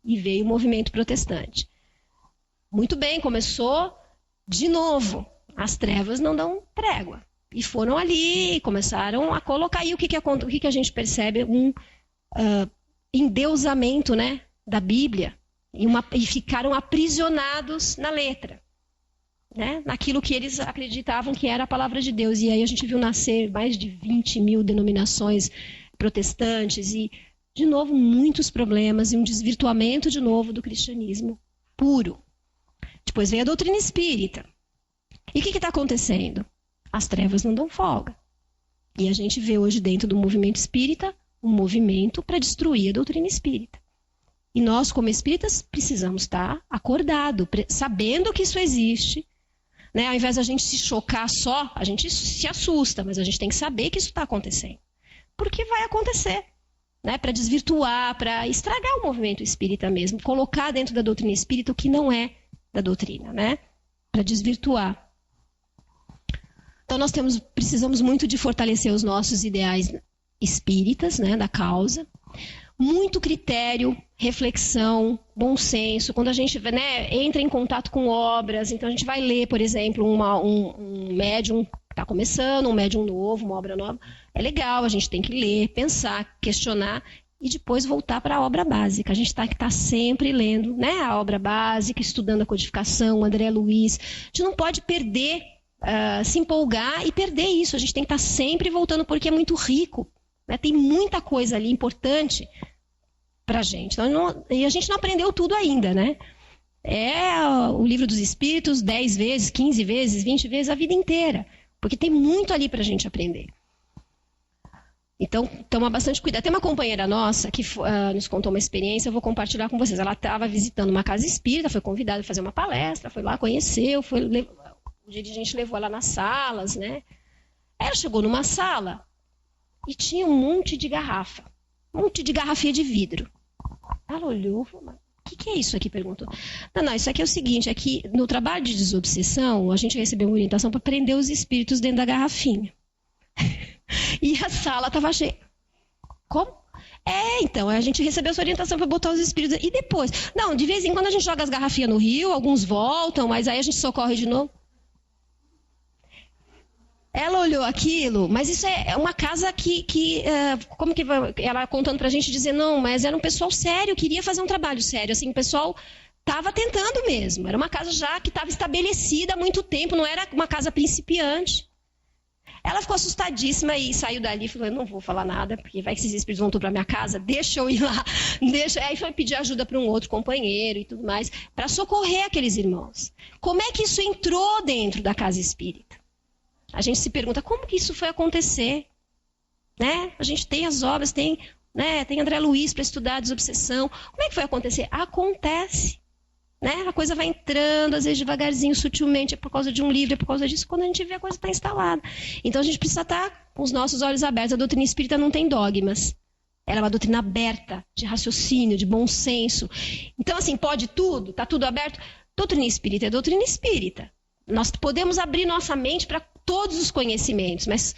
E veio o movimento protestante. Muito bem, começou de novo. As trevas não dão trégua. E foram ali, começaram a colocar. E o que a gente percebe? Um endeusamento, né, da Bíblia. E ficaram aprisionados na letra. Né, naquilo que eles acreditavam que era a palavra de Deus. E aí a gente viu nascer mais de 20 mil denominações protestantes e, de novo, muitos problemas e um desvirtuamento, de novo, do cristianismo puro. Depois veio a doutrina espírita. E o que está acontecendo? As trevas não dão folga. E a gente vê hoje, dentro do movimento espírita, um movimento para destruir a doutrina espírita. E nós, como espíritas, precisamos estar acordados, sabendo que isso existe. Né? Ao invés de a gente se chocar só, a gente se assusta, mas a gente tem que saber que isso está acontecendo. Porque vai acontecer. Né, para desvirtuar, para estragar o movimento espírita mesmo, colocar dentro da doutrina espírita o que não é da doutrina, né, para desvirtuar. Então nós precisamos muito de fortalecer os nossos ideais espíritas, né, da causa, muito critério, reflexão, bom senso. Quando a gente, né, entra em contato com obras, então a gente vai ler, por exemplo, um médium que está começando, um médium novo, uma obra nova. É legal, a gente tem que ler, pensar, questionar e depois voltar para a obra básica. A gente tem que estar sempre lendo, né, a obra básica, estudando a codificação, André Luiz. A gente não pode perder, se empolgar e perder isso. A gente tem que estar sempre voltando porque é muito rico. né? Tem muita coisa ali importante para a gente. E a gente não aprendeu tudo ainda, né? É o livro dos Espíritos 10 vezes, 15 vezes, 20 vezes, a vida inteira. Porque tem muito ali para a gente aprender. Então, toma bastante cuidado. Tem uma companheira nossa que nos contou uma experiência, eu vou compartilhar com vocês. Ela estava visitando uma casa espírita, foi convidada a fazer uma palestra, foi lá, conheceu, o dirigente levou ela nas salas, né? Ela chegou numa sala e tinha um monte de garrafa, um monte de garrafinha de vidro. Ela olhou, falou, o que é isso aqui? Perguntou. Não, isso aqui é o seguinte, é que no trabalho de desobsessão, a gente recebeu uma orientação para prender os espíritos dentro da garrafinha. E a sala estava cheia. Como? Então, a gente recebeu essa orientação para botar os espíritos. E depois? Não, de vez em quando a gente joga as garrafinhas no rio, alguns voltam, mas aí a gente socorre de novo. Ela olhou aquilo, mas isso é uma casa como que ela contando pra gente, dizer, não, mas era um pessoal sério, queria fazer um trabalho sério, assim, o pessoal estava tentando mesmo, era uma casa já que estava estabelecida há muito tempo, não era uma casa principiante. Ela ficou assustadíssima e saiu dali e falou, eu não vou falar nada, porque vai que esses espíritos vão para minha casa, deixa eu ir lá, Aí foi pedir ajuda para um outro companheiro e tudo mais, para socorrer aqueles irmãos. Como é que isso entrou dentro da casa espírita? A gente se pergunta, como que isso foi acontecer? Né? A gente tem as obras, tem André Luiz para estudar a desobsessão. Como é que foi acontecer? Acontece. Né? A coisa vai entrando, às vezes devagarzinho, sutilmente, é por causa de um livro, é por causa disso, quando a gente vê a coisa está instalada. Então a gente precisa estar com os nossos olhos abertos. A doutrina espírita não tem dogmas. Ela é uma doutrina aberta, de raciocínio, de bom senso. Então, assim, pode tudo? Está tudo aberto? Doutrina espírita é doutrina espírita. Nós podemos abrir nossa mente para todos os conhecimentos, mas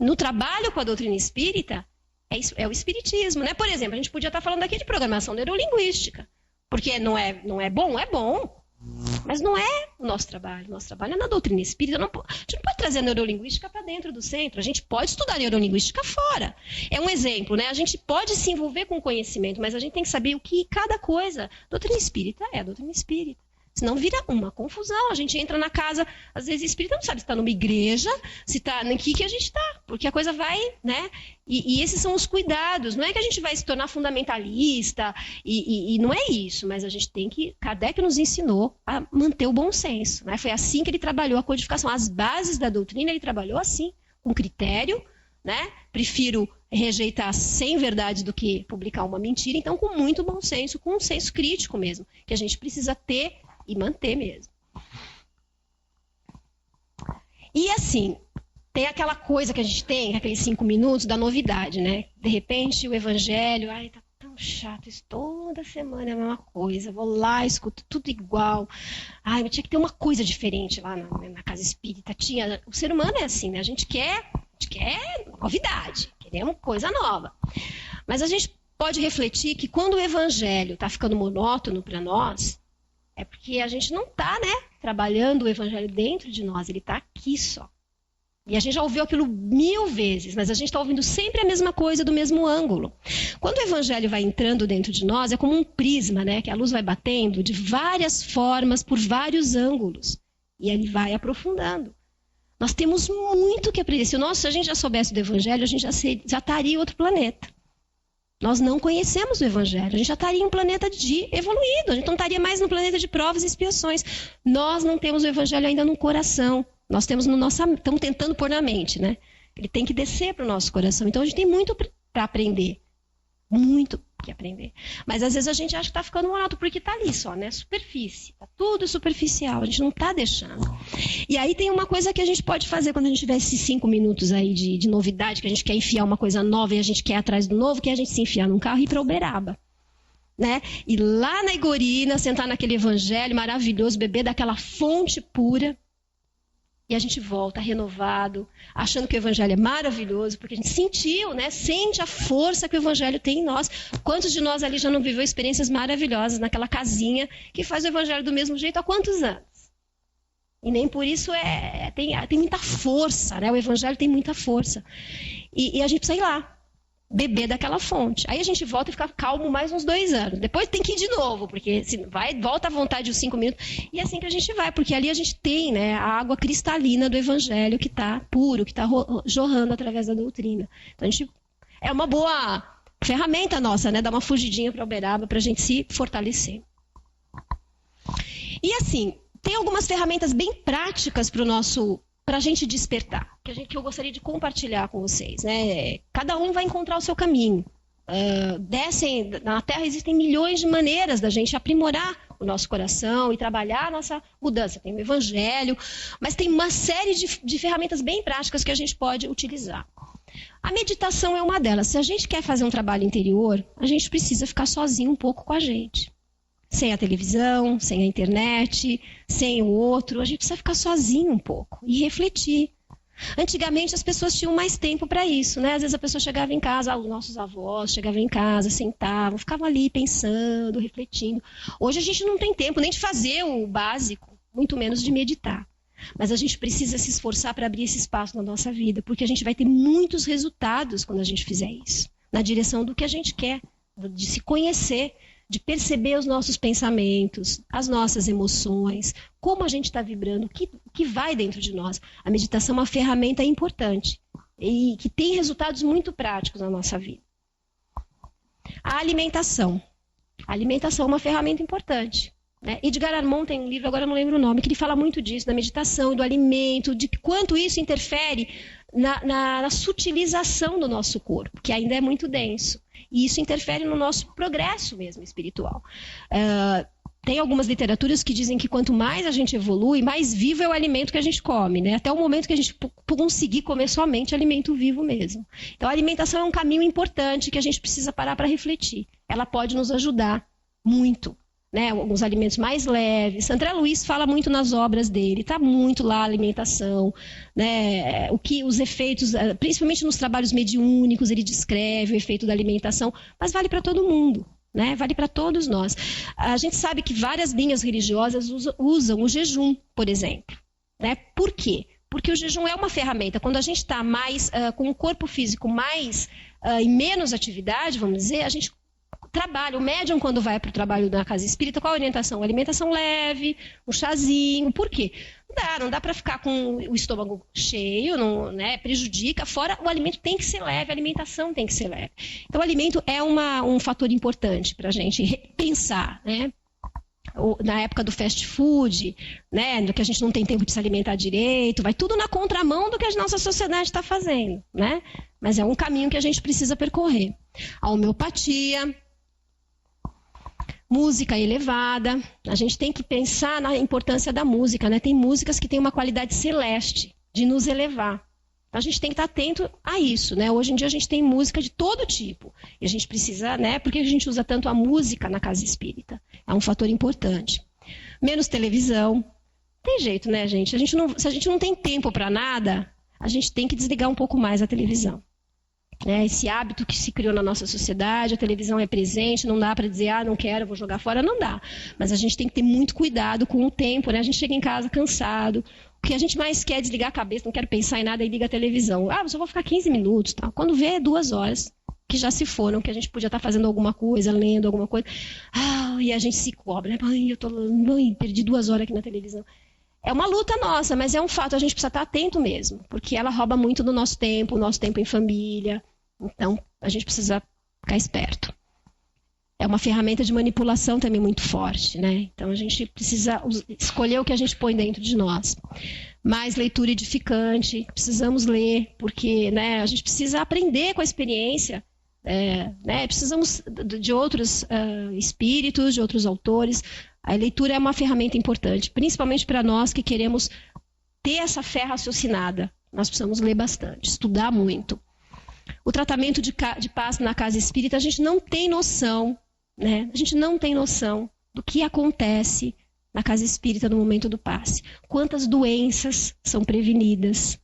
no trabalho com a doutrina espírita, é o espiritismo, né? Por exemplo, a gente podia estar falando aqui de programação neurolinguística, porque não é bom, é bom, mas não é o nosso trabalho. Nosso trabalho é na doutrina espírita. A gente não pode trazer a neurolinguística para dentro do centro, a gente pode estudar a neurolinguística fora. É um exemplo, né? A gente pode se envolver com o conhecimento, mas a gente tem que saber o que cada coisa. Doutrina espírita é a doutrina espírita. Senão vira uma confusão. A gente entra na casa, às vezes espírita não sabe se está numa igreja, se está em que a gente está, porque a coisa vai, né? E esses são os cuidados. Não é que a gente vai se tornar fundamentalista, e não é isso, mas a gente tem que. Kardec nos ensinou a manter o bom senso, né? Foi assim que ele trabalhou a codificação. As bases da doutrina ele trabalhou assim, com critério, né? Prefiro rejeitar 100 verdades do que publicar uma mentira, então com muito bom senso, com um senso crítico mesmo, que a gente precisa ter e manter mesmo. E assim, tem aquela coisa que a gente tem, aqueles 5 minutos da novidade, né? De repente o evangelho, tá tão chato, isso toda semana é a mesma coisa, vou lá, escuto tudo igual. Mas tinha que ter uma coisa diferente lá na casa espírita. O ser humano é assim, né? A gente quer novidade, queremos coisa nova. Mas a gente pode refletir que quando o evangelho está ficando monótono para nós, é porque a gente não está, né, trabalhando o evangelho dentro de nós, ele está aqui só. E a gente já ouviu aquilo 1000 vezes, mas a gente está ouvindo sempre a mesma coisa do mesmo ângulo. Quando o evangelho vai entrando dentro de nós, é como um prisma, né, que a luz vai batendo de várias formas, por vários ângulos. E ele vai aprofundando. Nós temos muito que aprender. Se a gente já soubesse do evangelho, a gente já estaria em outro planeta. Nós não conhecemos o evangelho, a gente já estaria em um planeta evoluído, a gente não estaria mais no planeta de provas e expiações. Nós não temos o evangelho ainda no coração, nós temos estamos tentando pôr na mente, né? Ele tem que descer para o nosso coração, então a gente tem muito para aprender, muito que aprender. Mas às vezes a gente acha que está ficando monótono porque está ali só, né? Superfície, está tudo superficial, a gente não está deixando. E aí tem uma coisa que a gente pode fazer quando a gente tiver esses 5 minutos aí de novidade, que a gente quer enfiar uma coisa nova e a gente quer ir atrás do novo, que é a gente se enfiar num carro e ir para Uberaba. Né? E lá na Igorina, sentar naquele evangelho maravilhoso, beber daquela fonte pura. E a gente volta renovado, achando que o evangelho é maravilhoso, porque a gente sentiu, né? Sente a força que o evangelho tem em nós. Quantos de nós ali já não viveu experiências maravilhosas naquela casinha que faz o evangelho do mesmo jeito há quantos anos? E nem por isso tem muita força, né? O evangelho tem muita força. E a gente precisa ir lá, beber daquela fonte. Aí a gente volta e fica calmo mais uns 2 anos. Depois tem que ir de novo, porque se volta à vontade os 5 minutos. E é assim que a gente vai, porque ali a gente tem, né, a água cristalina do evangelho que está puro, que está jorrando através da doutrina. Então é uma boa ferramenta nossa, né? Dar uma fugidinha para Uberaba para a gente se fortalecer. E assim, tem algumas ferramentas bem práticas para a gente despertar, que eu gostaria de compartilhar com vocês, né? Cada um vai encontrar o seu caminho. Na Terra existem milhões de maneiras da gente aprimorar o nosso coração e trabalhar a nossa mudança. Tem o Evangelho, mas tem uma série de ferramentas bem práticas que a gente pode utilizar. A meditação é uma delas. Se a gente quer fazer um trabalho interior, a gente precisa ficar sozinho um pouco com a gente. Sem a televisão, sem a internet, sem o outro. A gente precisa ficar sozinho um pouco e refletir. Antigamente as pessoas tinham mais tempo para isso, né? Às vezes a pessoa chegava em casa, os nossos avós chegavam em casa, sentavam, ficavam ali pensando, refletindo. Hoje a gente não tem tempo nem de fazer o básico, muito menos de meditar. Mas a gente precisa se esforçar para abrir esse espaço na nossa vida, porque a gente vai ter muitos resultados quando a gente fizer isso, na direção do que a gente quer, de se conhecer, de perceber os nossos pensamentos, as nossas emoções, como a gente está vibrando, o que vai dentro de nós. A meditação é uma ferramenta importante e que tem resultados muito práticos na nossa vida. A alimentação. A alimentação é uma ferramenta importante. Edgar Armond tem um livro, agora eu não lembro o nome, que ele fala muito disso, da meditação e do alimento, de quanto isso interfere na sutilização do nosso corpo, que ainda é muito denso. E isso interfere no nosso progresso mesmo espiritual. Tem algumas literaturas que dizem que quanto mais a gente evolui, mais vivo é o alimento que a gente come, né? Até o momento que a gente conseguir comer somente alimento vivo mesmo. Então a alimentação é um caminho importante que a gente precisa parar para refletir. Ela pode nos ajudar muito. Né, alguns alimentos mais leves. André Luiz fala muito nas obras dele, está muito lá a alimentação, né, os efeitos, principalmente nos trabalhos mediúnicos, ele descreve o efeito da alimentação, mas vale para todo mundo, né, vale para todos nós. A gente sabe que várias linhas religiosas usam o jejum, por exemplo. Né? Por quê? Porque o jejum é uma ferramenta. Quando a gente está mais com o corpo físico mais e menos atividade, vamos dizer, a gente trabalho, o médium quando vai para o trabalho na casa espírita, qual a orientação? Alimentação leve, um chazinho, por quê? Não dá para ficar com o estômago cheio, não, né, prejudica, fora o alimento tem que ser leve, a alimentação tem que ser leve. Então o alimento é um fator importante para a gente repensar, né? Na época do fast food, né, do que a gente não tem tempo de se alimentar direito, vai tudo na contramão do que a nossa sociedade está fazendo, né? Mas é um caminho que a gente precisa percorrer. A homeopatia, música elevada, a gente tem que pensar na importância da música, né? Tem músicas que têm uma qualidade celeste, de nos elevar. A gente tem que estar atento a isso, né? Hoje em dia a gente tem música de todo tipo, e a gente precisa, né? Por que a gente usa tanto a música na casa espírita? É um fator importante. Menos televisão. Tem jeito, né, gente? Se a gente não tem tempo para nada, a gente tem que desligar um pouco mais a televisão. Esse hábito que se criou na nossa sociedade, a televisão é presente, não dá para dizer, não quero, vou jogar fora, não dá. Mas a gente tem que ter muito cuidado com o tempo, né? A gente chega em casa cansado, o que a gente mais quer é desligar a cabeça, não quero pensar em nada e liga a televisão. Eu só vou ficar 15 minutos, tá? Quando vê, 2 horas que já se foram, que a gente podia estar fazendo alguma coisa, lendo alguma coisa. E a gente se cobra, né? Perdi 2 horas aqui na televisão. É uma luta nossa, mas é um fato, a gente precisa estar atento mesmo, porque ela rouba muito do nosso tempo, o nosso tempo em família. Então, a gente precisa ficar esperto. É uma ferramenta de manipulação também muito forte, né? Então, a gente precisa escolher o que a gente põe dentro de nós. Mais leitura edificante, precisamos ler, porque, né, a gente precisa aprender com a experiência. Né? Precisamos de outros espíritos, de outros autores. A leitura é uma ferramenta importante, principalmente para nós que queremos ter essa fé raciocinada. Nós precisamos ler bastante, estudar muito. O tratamento de paz na casa espírita, a gente não tem noção, né? A gente não tem noção do que acontece na casa espírita no momento do passe. Quantas doenças são prevenidas,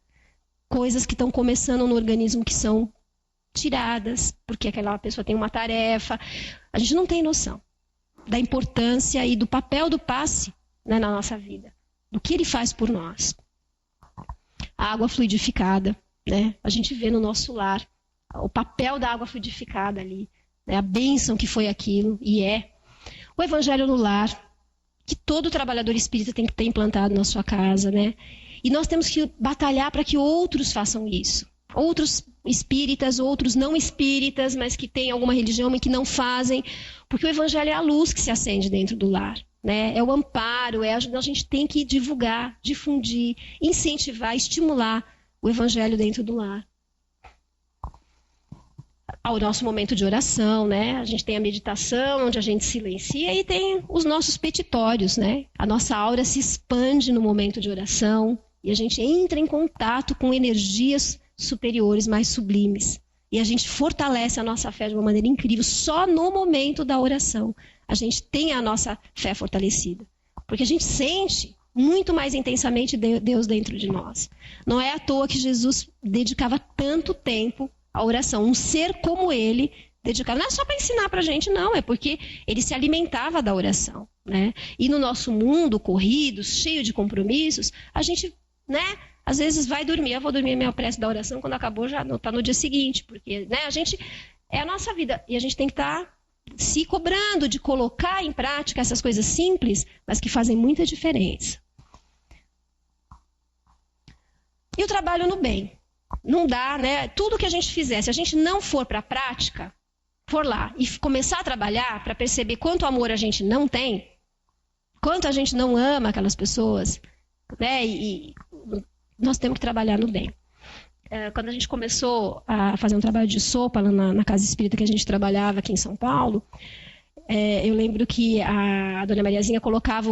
coisas que estão começando no organismo que são tiradas, porque aquela pessoa tem uma tarefa. A gente não tem noção da importância e do papel do passe, né, na nossa vida, do que ele faz por nós. A água fluidificada, né? A gente vê no nosso lar o papel da água fluidificada ali, né? A bênção que foi aquilo e é. O evangelho no lar, que todo trabalhador espírita tem que ter implantado na sua casa, né? E nós temos que batalhar para que outros façam isso. outros espíritas, outros não espíritas, mas que têm alguma religião e que não fazem, porque o evangelho é a luz que se acende dentro do lar, né? É o amparo, a gente tem que divulgar, difundir, incentivar, estimular o evangelho dentro do lar. Ao nosso momento de oração, né? A gente tem a meditação, onde a gente silencia, e tem os nossos petitórios, né? A nossa aura se expande no momento de oração e a gente entra em contato com energias superiores, mais sublimes. E a gente fortalece a nossa fé de uma maneira incrível. Só no momento da oração a gente tem a nossa fé fortalecida. Porque a gente sente muito mais intensamente Deus dentro de nós. Não é à toa que Jesus dedicava tanto tempo à oração. Um ser como ele dedicava. Não é só para ensinar para a gente, não. É porque ele se alimentava da oração, né? E no nosso mundo corrido, cheio de compromissos, a gente, né? Às vezes vai dormir, eu vou dormir a minha prece da oração, quando acabou já está no dia seguinte, porque, né, a gente, é a nossa vida, e a gente tem que estar se cobrando de colocar em prática essas coisas simples, mas que fazem muita diferença. E o trabalho no bem. Não dá, né? Tudo que a gente fizer, se a gente não for para a prática, for lá e começar a trabalhar para perceber quanto amor a gente não tem, quanto a gente não ama aquelas pessoas, né, e nós temos que trabalhar no bem. Quando a gente começou a fazer um trabalho de sopa lá na casa espírita que a gente trabalhava aqui em São Paulo, eu lembro que a dona Mariazinha colocava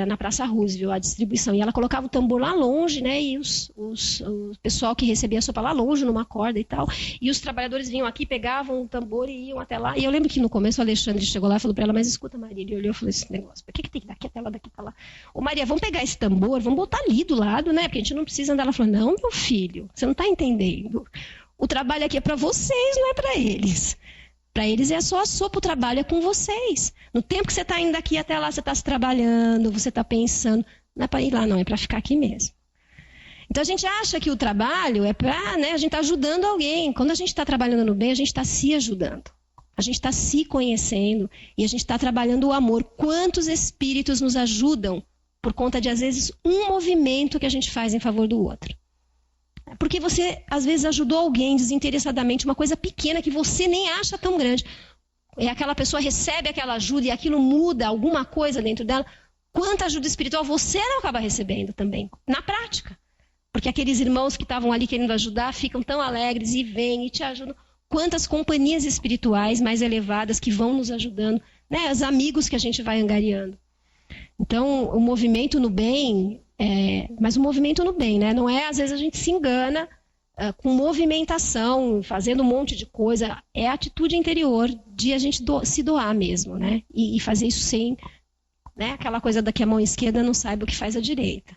na Praça Roosevelt a distribuição, e ela colocava o tambor lá longe, né, e o pessoal que recebia a sopa lá longe, numa corda e tal, e os trabalhadores vinham aqui, pegavam o tambor e iam até lá. E eu lembro que no começo o Alexandre chegou lá e falou para ela: mas escuta, Maria, ele olhou e falou: esse negócio, por que tem que daqui até lá, daqui para lá? Ô Maria, vamos pegar esse tambor, vamos botar ali do lado, né, porque a gente não precisa andar. Ela falou: não, meu filho, você não está entendendo, o trabalho aqui é para vocês, não é para eles. Para eles é só a sopa, o trabalho é com vocês. No tempo que você está indo daqui até lá, você está se trabalhando, você está pensando. Não é para ir lá, não, é para ficar aqui mesmo. Então a gente acha que o trabalho é para, né, a gente está ajudando alguém. Quando a gente está trabalhando no bem, a gente está se ajudando. A gente está se conhecendo e a gente está trabalhando o amor. Quantos espíritos nos ajudam por conta de, às vezes, um movimento que a gente faz em favor do outro? Porque você, às vezes, ajudou alguém desinteressadamente, uma coisa pequena que você nem acha tão grande. E aquela pessoa recebe aquela ajuda e aquilo muda alguma coisa dentro dela. Quanta ajuda espiritual você não acaba recebendo também, na prática. Porque aqueles irmãos que estavam ali querendo ajudar ficam tão alegres e vêm e te ajudam. Quantas companhias espirituais mais elevadas que vão nos ajudando, né? Os amigos que a gente vai angariando. Então, o movimento no bem... mas o movimento no bem, né? Não é, às vezes a gente se engana com movimentação, fazendo um monte de coisa. É a atitude interior de a gente se doar mesmo, né? E fazer isso sem, né, aquela coisa da que a mão esquerda não saiba o que faz a direita.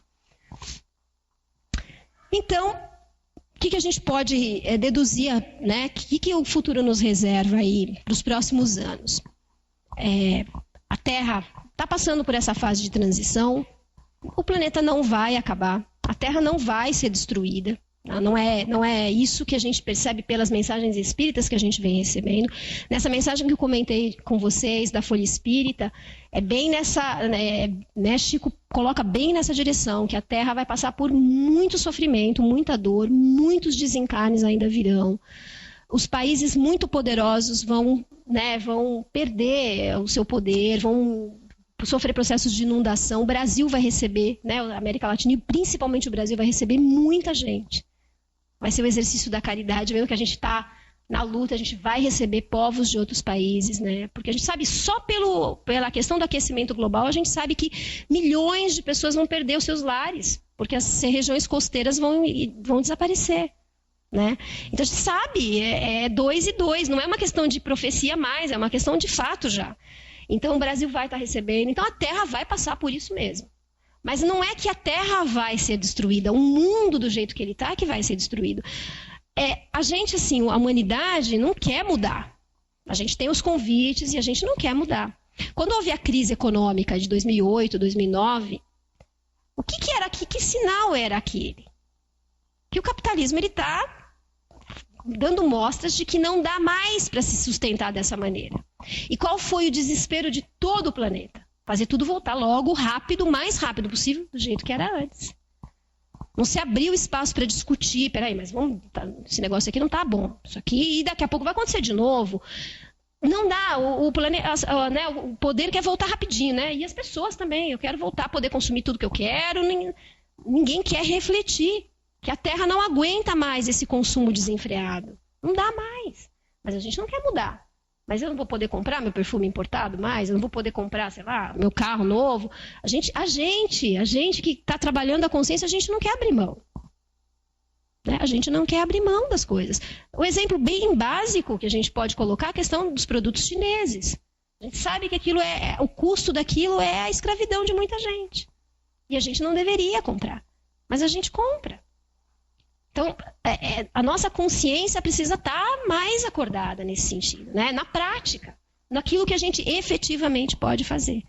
Então, o que a gente pode deduzir, né? O que o futuro nos reserva aí para os próximos anos? A Terra está passando por essa fase de transição. O planeta não vai acabar, a Terra não vai ser destruída. Não é isso que a gente percebe pelas mensagens espíritas que a gente vem recebendo. Nessa mensagem que eu comentei com vocês, da Folha Espírita, é bem nessa, né, Chico coloca bem nessa direção, que a Terra vai passar por muito sofrimento, muita dor, muitos desencarnes ainda virão. Os países muito poderosos vão perder o seu poder, vão sofrer processos de inundação. O Brasil vai receber, né, a América Latina e principalmente o Brasil vai receber muita gente. Vai ser o exercício da caridade, mesmo que a gente está na luta, a gente vai receber povos de outros países, né? Porque a gente sabe, só pela questão do aquecimento global, a gente sabe que milhões de pessoas vão perder os seus lares, porque as regiões costeiras vão desaparecer, né? Então a gente sabe, é 2 e 2, não é uma questão de profecia mais, é uma questão de fato já. Então o Brasil vai estar recebendo, então a Terra vai passar por isso mesmo. Mas não é que a Terra vai ser destruída, o mundo do jeito que ele está que vai ser destruído. A gente, assim, a humanidade não quer mudar. A gente tem os convites e a gente não quer mudar. Quando houve a crise econômica de 2008, 2009, o que era, que sinal era aquele? Que o capitalismo está dando mostras de que não dá mais para se sustentar dessa maneira. E qual foi o desespero de todo o planeta? Fazer tudo voltar logo, rápido, o mais rápido possível, do jeito que era antes. Não se abriu espaço para discutir, peraí, mas esse negócio aqui não está bom, isso aqui, e daqui a pouco vai acontecer de novo. Não dá, o poder quer voltar rapidinho, né? E as pessoas também, eu quero voltar a poder consumir tudo que eu quero, ninguém quer refletir, que a Terra não aguenta mais esse consumo desenfreado. Não dá mais, mas a gente não quer mudar. Mas eu não vou poder comprar meu perfume importado mais, eu não vou poder comprar, sei lá, meu carro novo. A gente que está trabalhando a consciência, a gente não quer abrir mão. Né? A gente não quer abrir mão das coisas. O exemplo bem básico que a gente pode colocar é a questão dos produtos chineses. A gente sabe que o custo daquilo é a escravidão de muita gente. E a gente não deveria comprar, mas a gente compra. Então, a nossa consciência precisa estar mais acordada nesse sentido, né? Na prática, naquilo que a gente efetivamente pode fazer.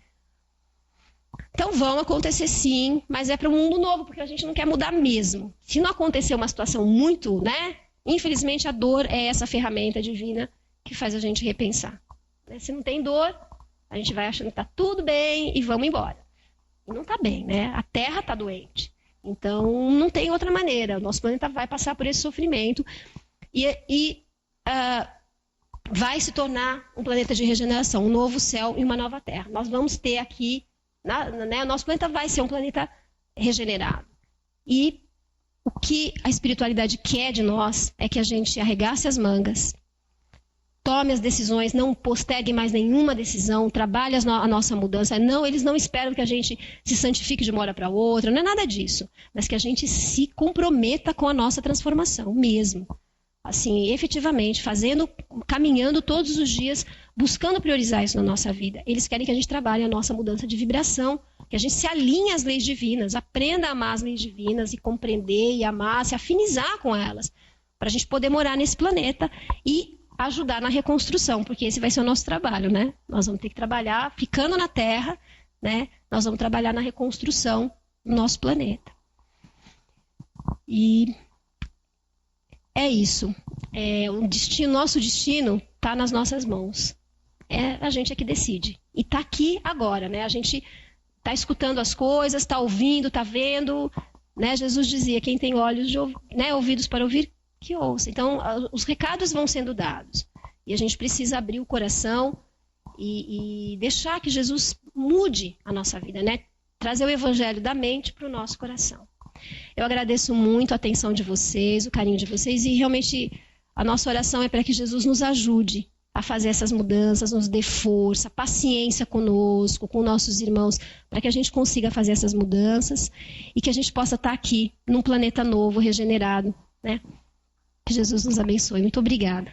Então, vão acontecer sim, mas é para um mundo novo, porque a gente não quer mudar mesmo. Se não acontecer uma situação muito, né? Infelizmente, a dor é essa ferramenta divina que faz a gente repensar. Se não tem dor, a gente vai achando que está tudo bem e vamos embora. E não está bem, né? A Terra está doente. Então, não tem outra maneira. O nosso planeta vai passar por esse sofrimento e vai se tornar um planeta de regeneração, um novo céu e uma nova Terra. Nós vamos ter aqui, o nosso planeta vai ser um planeta regenerado. E o que a espiritualidade quer de nós é que a gente arregace as mangas, tome as decisões, não postergue mais nenhuma decisão, trabalhe a nossa mudança. Não, eles não esperam que a gente se santifique de uma hora para outra, não é nada disso. Mas que a gente se comprometa com a nossa transformação mesmo. Assim, efetivamente, caminhando todos os dias, buscando priorizar isso na nossa vida. Eles querem que a gente trabalhe a nossa mudança de vibração, que a gente se alinhe às leis divinas, aprenda a amar as leis divinas e compreender e amar, se afinizar com elas, para a gente poder morar nesse planeta e ajudar na reconstrução, porque esse vai ser o nosso trabalho, né? Nós vamos ter que trabalhar ficando na Terra, né? Nós vamos trabalhar na reconstrução do nosso planeta. E é isso. Nosso destino está nas nossas mãos. A gente é que decide. E está aqui agora, né? A gente está escutando as coisas, está ouvindo, está vendo, né? Jesus dizia, quem tem ouvidos para ouvir, que ouça. Então, os recados vão sendo dados. E a gente precisa abrir o coração e deixar que Jesus mude a nossa vida, né? Trazer o evangelho da mente para o nosso coração. Eu agradeço muito a atenção de vocês, o carinho de vocês, e realmente a nossa oração é para que Jesus nos ajude a fazer essas mudanças, nos dê força, paciência conosco, com nossos irmãos, para que a gente consiga fazer essas mudanças e que a gente possa estar aqui num planeta novo, regenerado, né? Que Jesus nos abençoe. Muito obrigada.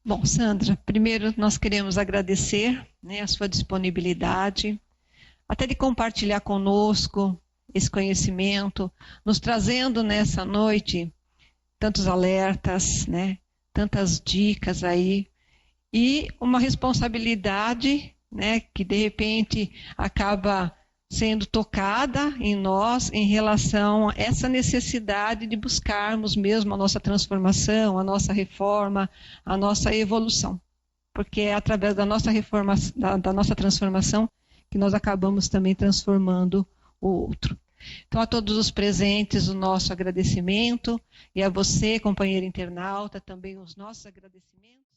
Bom, Sandra, primeiro nós queremos agradecer, né, a sua disponibilidade, até de compartilhar conosco esse conhecimento, nos trazendo nessa noite tantos alertas, né, tantas dicas aí, e uma responsabilidade, né, que de repente acaba sendo tocada em nós em relação a essa necessidade de buscarmos mesmo a nossa transformação, a nossa reforma, a nossa evolução. Porque é através da nossa reforma, da nossa transformação que nós acabamos também transformando o outro. Então, a todos os presentes, o nosso agradecimento, e a você, companheiro internauta, também os nossos agradecimentos.